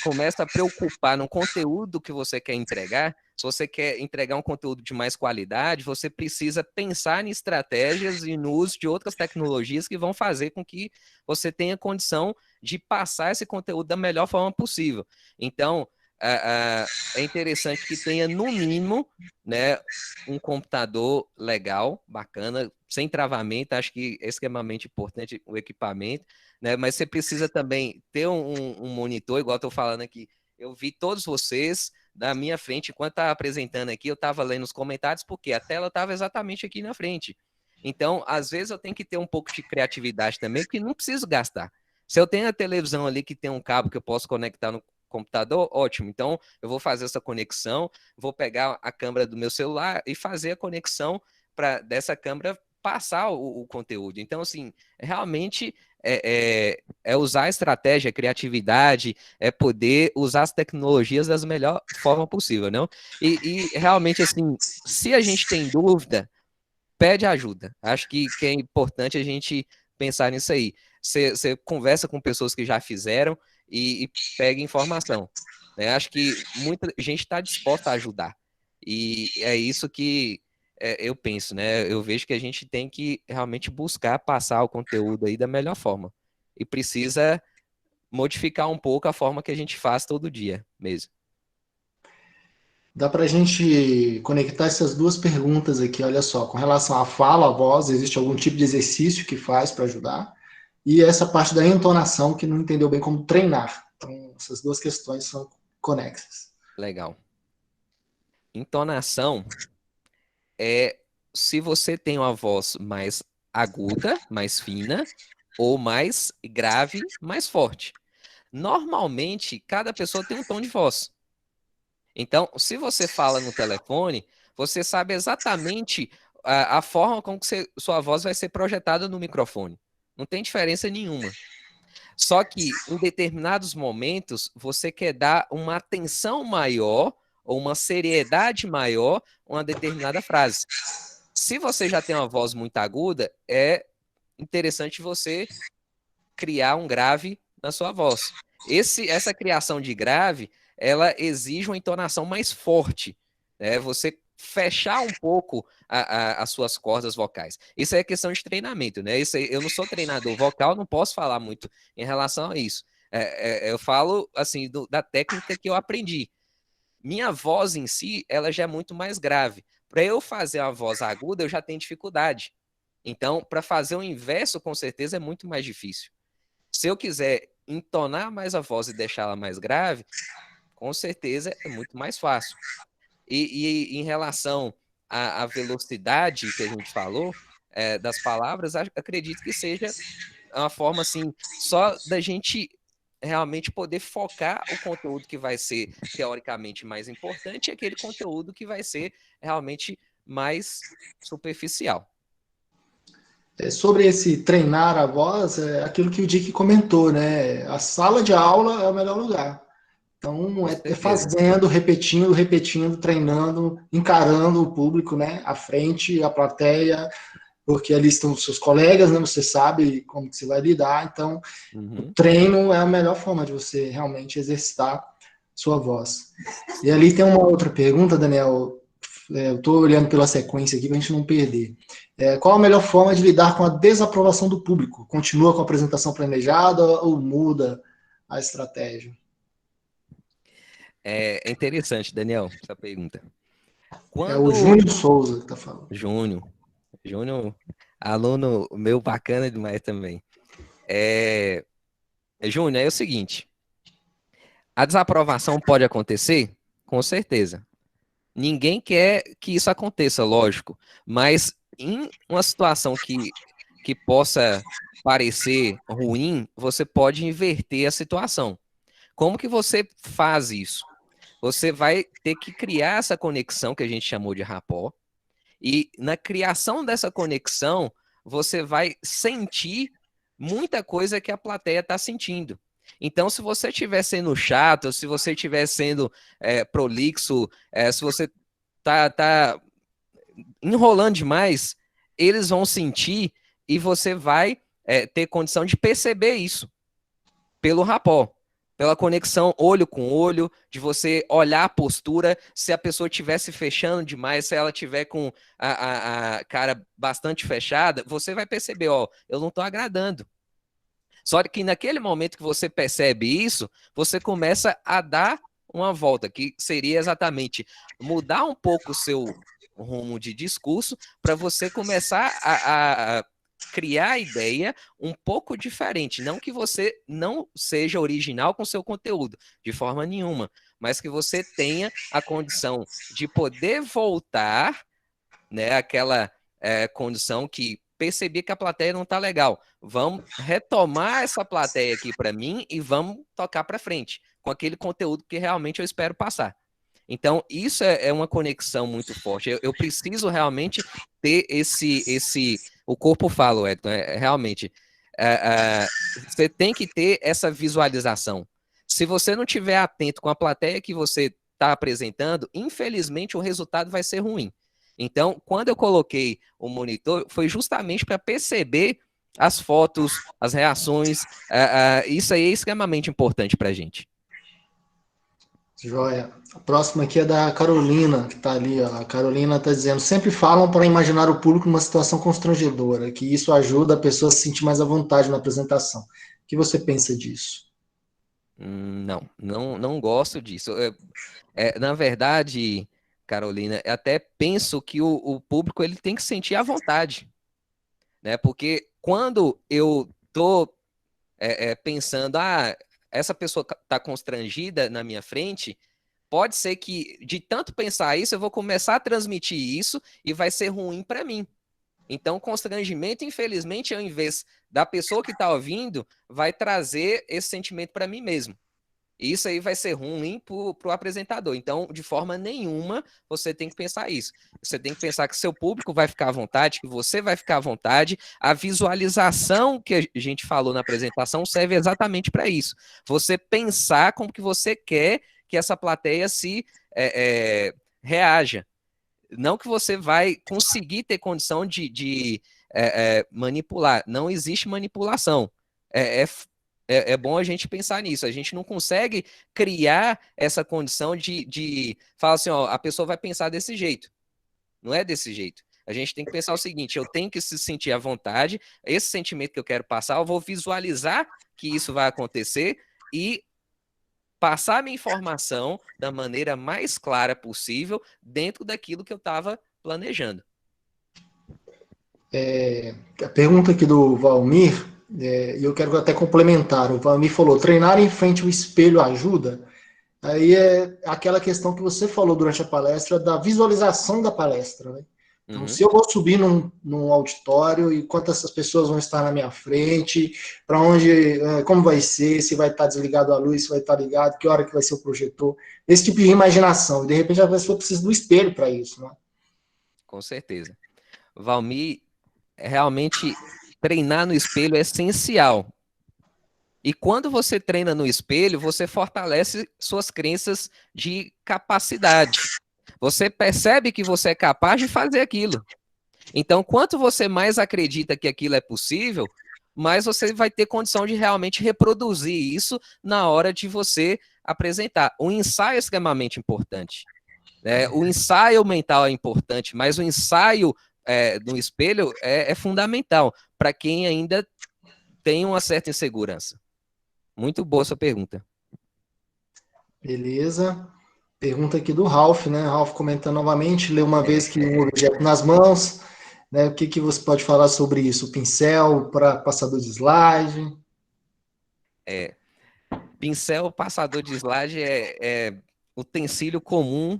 começa a preocupar no conteúdo que você quer entregar, se você quer entregar um conteúdo de mais qualidade, você precisa pensar em estratégias e no uso de outras tecnologias que vão fazer com que você tenha condição de passar esse conteúdo da melhor forma possível. Então, é interessante que tenha, no mínimo, né, um computador legal, bacana, sem travamento. Acho que é extremamente importante o equipamento, né? Mas você precisa também ter um monitor, igual eu estou falando aqui. Eu vi todos vocês na minha frente, enquanto estava apresentando aqui, eu estava lendo os comentários, porque a tela estava exatamente aqui na frente. Então, às vezes eu tenho que ter um pouco de criatividade também, porque não preciso gastar. Se eu tenho a televisão ali que tem um cabo que eu posso conectar no computador, ótimo. Então, eu vou fazer essa conexão, vou pegar a câmera do meu celular e fazer a conexão para dessa câmera passar o conteúdo. Então, assim, realmente é usar a estratégia, a criatividade, é poder usar as tecnologias da melhor forma possível, não? E realmente, assim, se a gente tem dúvida, pede ajuda. Acho que é importante a gente pensar nisso aí. Você conversa com pessoas que já fizeram e pega informação. Né? Acho que muita gente está disposta a ajudar. E é isso que eu penso, né? Eu vejo que a gente tem que realmente buscar passar o conteúdo aí da melhor forma. E precisa modificar um pouco a forma que a gente faz todo dia mesmo. Dá para a gente conectar essas duas perguntas aqui, olha só, com relação à fala, à voz, existe algum tipo de exercício que faz para ajudar? E essa parte da entonação, que não entendeu bem como treinar. Então, essas duas questões são conexas. Legal. Entonação é se você tem uma voz mais aguda, mais fina, ou mais grave, mais forte. Normalmente, cada pessoa tem um tom de voz. Então, se você fala no telefone, você sabe exatamente a forma como que sua voz vai ser projetada no microfone. Não tem diferença nenhuma. Só que em determinados momentos você quer dar uma atenção maior ou uma seriedade maior a uma determinada frase. Se você já tem uma voz muito aguda, é interessante você criar um grave na sua voz. Essa criação de grave, ela exige uma entonação mais forte, né? Você fechar um pouco as suas cordas vocais. Isso é questão de treinamento, né? Eu não sou treinador vocal, não posso falar muito em relação a isso. Eu falo, assim, da técnica que eu aprendi. Minha voz em si, ela já é muito mais grave. Para eu fazer a voz aguda, eu já tenho dificuldade. Então, para fazer o inverso, com certeza, é muito mais difícil. Se eu quiser entonar mais a voz e deixá-la mais grave, com certeza é muito mais fácil. E em relação à velocidade que a gente falou, das palavras, acredito que seja uma forma, assim, só da gente realmente poder focar o conteúdo que vai ser teoricamente mais importante e aquele conteúdo que vai ser realmente mais superficial. Sobre esse treinar a voz, é aquilo que o Dick comentou, né? A sala de aula é o melhor lugar. Então, Com é certeza. fazendo, repetindo, repetindo, treinando, encarando o público, né? A frente, a plateia, porque ali estão os seus colegas, né? Você sabe como que você vai lidar. Então, o Uhum. treino é a melhor forma de você realmente exercitar sua voz. E ali tem uma outra pergunta, Daniel. Eu estou olhando pela sequência aqui para a gente não perder. Qual a melhor forma de lidar com a desaprovação do público? Continua com a apresentação planejada ou muda a estratégia? É interessante, Daniel, essa pergunta. É o Quando Júnior Souza que está falando. Júnior, Júnior, aluno meu bacana demais também. É, Júnior, é o seguinte, a desaprovação pode acontecer? Com certeza. Ninguém quer que isso aconteça, lógico, mas em uma situação que possa parecer ruim, você pode inverter a situação. Como que você faz isso? Você vai ter que criar essa conexão que a gente chamou de rapport, e na criação dessa conexão, você vai sentir muita coisa que a plateia está sentindo. Então, se você estiver sendo chato, se você estiver sendo prolixo, se você tá enrolando demais, eles vão sentir e você vai ter condição de perceber isso pelo rapport, pela conexão olho com olho, de você olhar a postura, se a pessoa estivesse fechando demais, se ela tiver com a cara bastante fechada, você vai perceber, ó, eu não estou agradando. Só que naquele momento que você percebe isso, você começa a dar uma volta, que seria exatamente mudar um pouco o seu rumo de discurso para você começar a criar a ideia um pouco diferente. Não que você não seja original com seu conteúdo, de forma nenhuma, mas que você tenha a condição de poder voltar, né, aquela condição que percebi que a plateia não está legal. Vamos retomar essa plateia aqui para mim e vamos tocar para frente com aquele conteúdo que realmente eu espero passar. Então, isso é uma conexão muito forte. Eu preciso realmente ter o corpo fala, Edson, realmente. Você tem que ter essa visualização. Se você não estiver atento com a plateia que você está apresentando, infelizmente o resultado vai ser ruim. Então, quando eu coloquei o monitor, foi justamente para perceber as fotos, as reações. Isso aí é extremamente importante para a gente. Joia. A próxima aqui é da Carolina, que está ali. Ó. A Carolina está dizendo: sempre falam para imaginar o público numa situação constrangedora, que isso ajuda a pessoa a se sentir mais à vontade na apresentação. O que você pensa disso? Não gosto disso. Na verdade, Carolina, eu até penso que o público ele tem que sentir à vontade, né? Porque quando eu tô pensando, essa pessoa está constrangida na minha frente, pode ser que de tanto pensar isso, eu vou começar a transmitir isso e vai ser ruim para mim. Então, constrangimento, infelizmente, ao invés da pessoa que está ouvindo, vai trazer esse sentimento para mim mesmo. E isso aí vai ser ruim para o apresentador. Então, de forma nenhuma, você tem que pensar isso. Você tem que pensar que seu público vai ficar à vontade, que você vai ficar à vontade. A visualização que a gente falou na apresentação serve exatamente para isso. Você pensar como que você quer que essa plateia se reaja. Não que você vai conseguir ter condição de manipular. Não existe manipulação. É bom a gente pensar nisso. A gente não consegue criar essa condição de falar assim, ó, a pessoa vai pensar desse jeito. Não é desse jeito. A gente tem que pensar o seguinte: eu tenho que se sentir à vontade, esse sentimento que eu quero passar, eu vou visualizar que isso vai acontecer, e passar a minha informação da maneira mais clara possível dentro daquilo que eu estava planejando. A pergunta aqui do Valmir, e eu quero até complementar. O Valmir falou: treinar em frente ao espelho ajuda? Aí é aquela questão que você falou durante a palestra da visualização da palestra, né? Então, se eu vou subir num auditório e quantas pessoas vão estar na minha frente, para onde, como vai ser, se vai estar desligado a luz, se vai estar ligado, que hora que vai ser o projetor, esse tipo de imaginação. E de repente a pessoa precisa do espelho para isso, né? Com certeza. Valmir, realmente treinar no espelho é essencial. E quando você treina no espelho, você fortalece suas crenças de capacidade. Você percebe que você é capaz de fazer aquilo. Então, quanto você mais acredita que aquilo é possível, mais você vai ter condição de realmente reproduzir isso na hora de você apresentar. O ensaio é extremamente importante. O ensaio mental é importante, mas o ensaio no espelho é fundamental para quem ainda tem uma certa insegurança. Muito boa sua pergunta. Beleza. Pergunta aqui do Ralph, né? Ralph comentando novamente, leu uma vez que um objeto nas mãos, né? O que você pode falar sobre isso? O pincel para passador de slide? Pincel passador de slide é utensílio comum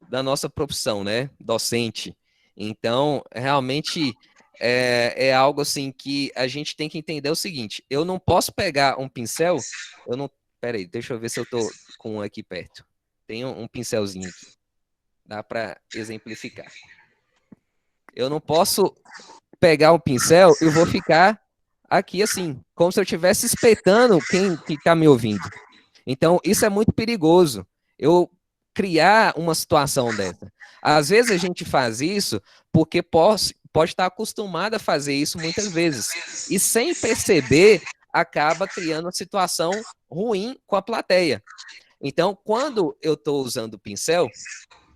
da nossa profissão, né? Docente. Então, realmente é algo assim que a gente tem que entender o seguinte: eu não posso pegar um pincel, eu não. Peraí, deixa eu ver se eu tô com um aqui perto. Tem um pincelzinho aqui. Dá para exemplificar. Eu não posso pegar um pincel e vou ficar aqui assim, como se eu estivesse espetando quem está me ouvindo. Então, isso é muito perigoso. Eu criar uma situação dessa. Às vezes a gente faz isso porque pode estar acostumado a fazer isso muitas vezes. E sem perceber, acaba criando uma situação ruim com a plateia. Então, quando eu estou usando o pincel,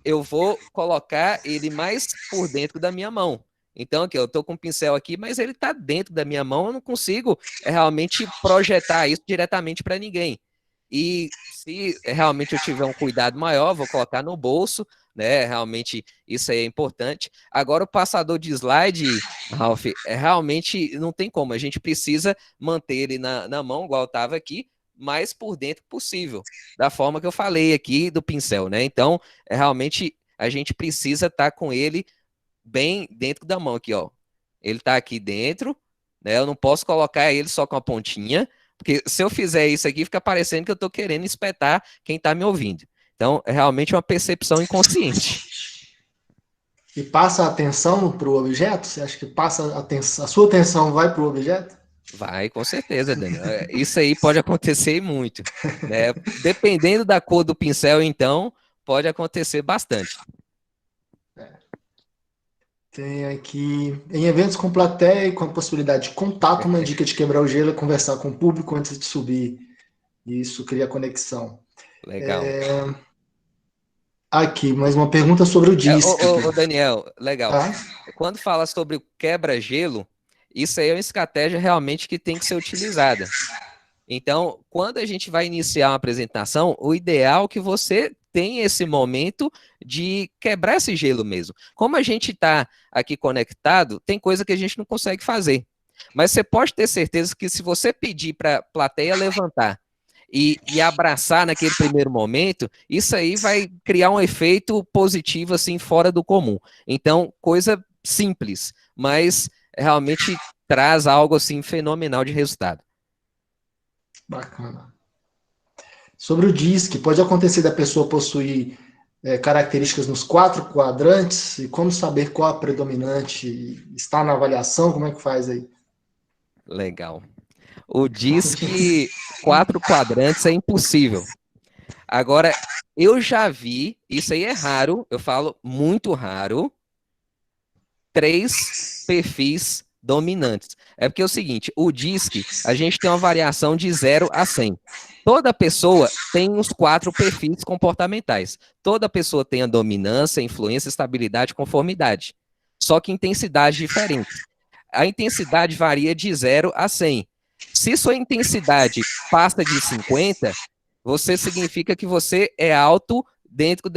eu vou colocar ele mais por dentro da minha mão. Então, aqui, eu estou com o pincel aqui, mas ele está dentro da minha mão, eu não consigo realmente projetar isso diretamente para ninguém. E se realmente eu tiver um cuidado maior, vou colocar no bolso, né? Realmente isso aí é importante. Agora, o passador de slide, Ralph, realmente não tem como. A gente precisa manter ele na mão, igual eu estava aqui, mais por dentro possível, da forma que eu falei aqui do pincel, né? Então, realmente a gente precisa estar com ele bem dentro da mão aqui, ó. Ele está aqui dentro, né? Eu não posso colocar ele só com a pontinha, porque se eu fizer isso aqui, fica parecendo que eu estou querendo espetar quem está me ouvindo. Então, é realmente uma percepção inconsciente. E passa a atenção para o objeto? Você acha que passa a sua atenção vai para o objeto? Vai, com certeza, Daniel. Isso aí pode acontecer muito, né? Dependendo da cor do pincel, então, pode acontecer bastante. Tem aqui, em eventos com plateia e com a possibilidade de contato, uma dica de quebrar o gelo é conversar com o público antes de subir. Isso cria conexão. Legal. Aqui, mais uma pergunta sobre o disco. Ô, Daniel, legal. Ah? Quando fala sobre o quebra-gelo, isso aí é uma estratégia realmente que tem que ser utilizada. Então, quando a gente vai iniciar uma apresentação, o ideal é que você tenha esse momento de quebrar esse gelo mesmo. Como a gente está aqui conectado, tem coisa que a gente não consegue fazer. Mas você pode ter certeza que se você pedir para a plateia levantar e abraçar naquele primeiro momento, isso aí vai criar um efeito positivo, assim, fora do comum. Então, coisa simples, mas realmente traz algo, assim, fenomenal de resultado. Bacana. Sobre o DISC, pode acontecer da pessoa possuir características nos 4 quadrantes, e como saber qual a predominante está na avaliação, como é que faz aí? Legal. O DISC 4 quadrantes é impossível. Agora, eu já vi, isso aí é raro, eu falo muito raro, 3 perfis dominantes. É porque é o seguinte, o DISC, a gente tem uma variação de 0 a 100. Toda pessoa tem os 4 perfis comportamentais. Toda pessoa tem a dominância, influência, estabilidade e conformidade. Só que intensidade diferente. A intensidade varia de 0 a 100. Se sua intensidade passa de 50, você significa que você é alto dentro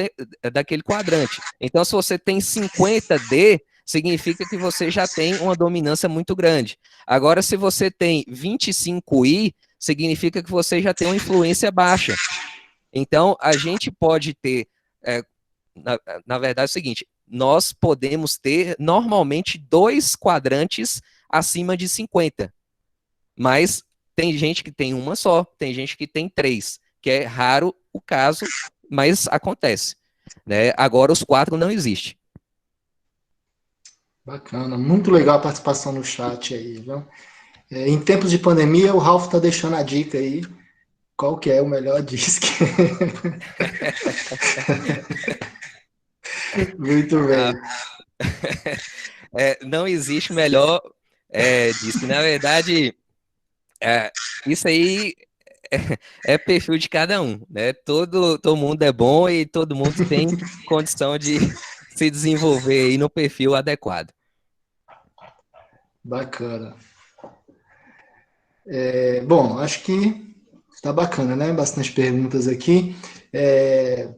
daquele quadrante. Então, se você tem 50D, significa que você já tem uma dominância muito grande. Agora, se você tem 25I, significa que você já tem uma influência baixa. Então, a gente pode ter, é, na verdade, é o seguinte, nós podemos ter normalmente 2 quadrantes acima de 50, mas tem gente que tem uma só, tem gente que tem 3, que é raro o caso, mas acontece. Né? Agora, os 4 não existem. Bacana, muito legal a participação no chat aí, viu? Em tempos de pandemia, o Ralph está deixando a dica aí, qual que é o melhor disque. Muito Ah, bem. não existe melhor disso. Na verdade, isso aí é perfil de cada um, né? Todo mundo é bom e todo mundo tem condição de se desenvolver aí no perfil adequado. Bacana. Bom, acho que está bacana, né? Bastante perguntas aqui.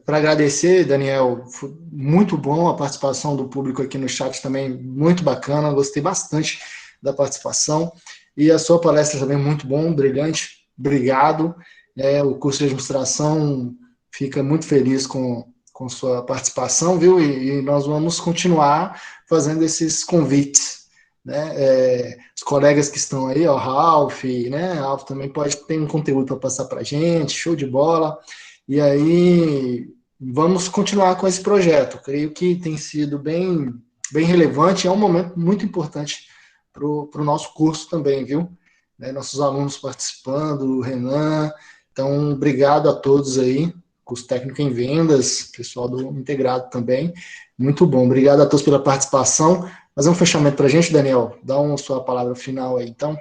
Para agradecer, Daniel, foi muito bom a participação do público aqui no chat também, muito bacana, gostei bastante da participação. E a sua palestra também muito bom, brilhante, obrigado. O curso de administração fica muito feliz com sua participação, viu? E nós vamos continuar fazendo esses convites, né? Os colegas que estão aí, ó, Ralph, né? Ralph também pode ter um conteúdo para passar para a gente, show de bola. E aí vamos continuar com esse projeto. Creio que tem sido bem relevante, é um momento muito importante para o nosso curso também, viu? Nossos alunos participando, o Renan. Então, obrigado a todos aí, curso técnico em vendas, pessoal do integrado também. Muito bom. Obrigado a todos pela participação. Fazer um fechamento para a gente, Daniel? Dá uma sua palavra final aí, então.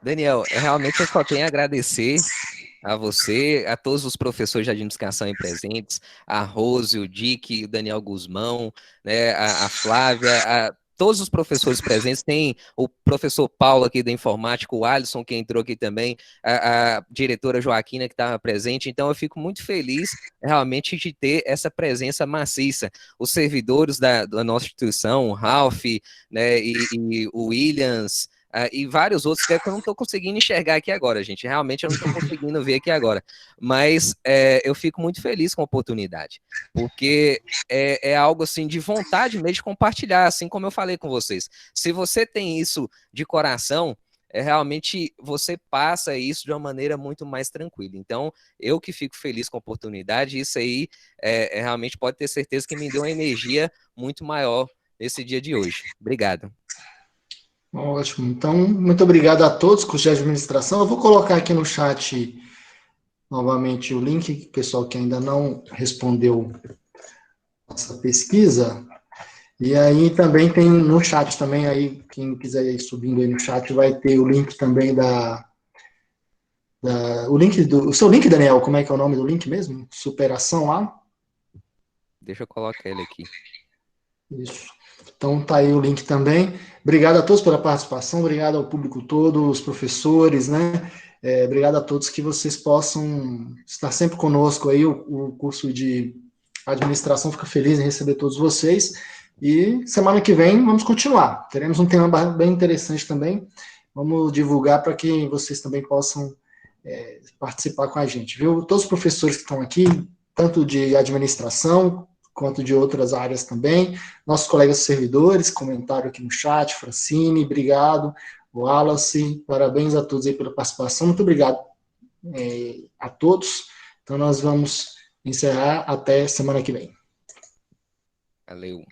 Daniel, realmente eu só tenho a agradecer a você, a todos os professores de administração aí presentes, a Rose, o Dick, o Daniel Guzmão, né, a Flávia, todos os professores presentes, tem o professor Paulo aqui da informática, o Alisson que entrou aqui também, a diretora Joaquina que estava presente, então eu fico muito feliz realmente de ter essa presença maciça, os servidores da nossa instituição, o Ralph, né, e o Williams, e vários outros que eu não estou conseguindo enxergar aqui agora, gente. Realmente eu não estou conseguindo ver aqui agora. Mas eu fico muito feliz com a oportunidade, porque é algo assim de vontade mesmo de compartilhar, assim como eu falei com vocês. Se você tem isso de coração, realmente você passa isso de uma maneira muito mais tranquila. Então, eu que fico feliz com a oportunidade, isso aí realmente pode ter certeza que me deu uma energia muito maior nesse dia de hoje. Obrigado. Ótimo. Então, muito obrigado a todos, curso de administração. Eu vou colocar aqui no chat novamente o link, pessoal que ainda não respondeu essa pesquisa. E aí também tem no chat também, aí, quem quiser ir subindo aí no chat, vai ter o link também o seu link, Daniel, como é que é o nome do link mesmo? Superação lá? Deixa eu colocar ele aqui. Isso. Então tá aí o link também. Obrigado a todos pela participação, obrigado ao público todo, os professores, né? Obrigado a todos que vocês possam estar sempre conosco aí. O curso de administração fica feliz em receber todos vocês. E semana que vem vamos continuar. Teremos um tema bem interessante também. Vamos divulgar para que vocês também possam participar com a gente, viu? Todos os professores que estão aqui, tanto de administração quanto de outras áreas também. Nossos colegas servidores comentaram aqui no chat, Francine, obrigado. Wallace, parabéns a todos aí pela participação. Muito obrigado a todos. Então, nós vamos encerrar até semana que vem. Valeu.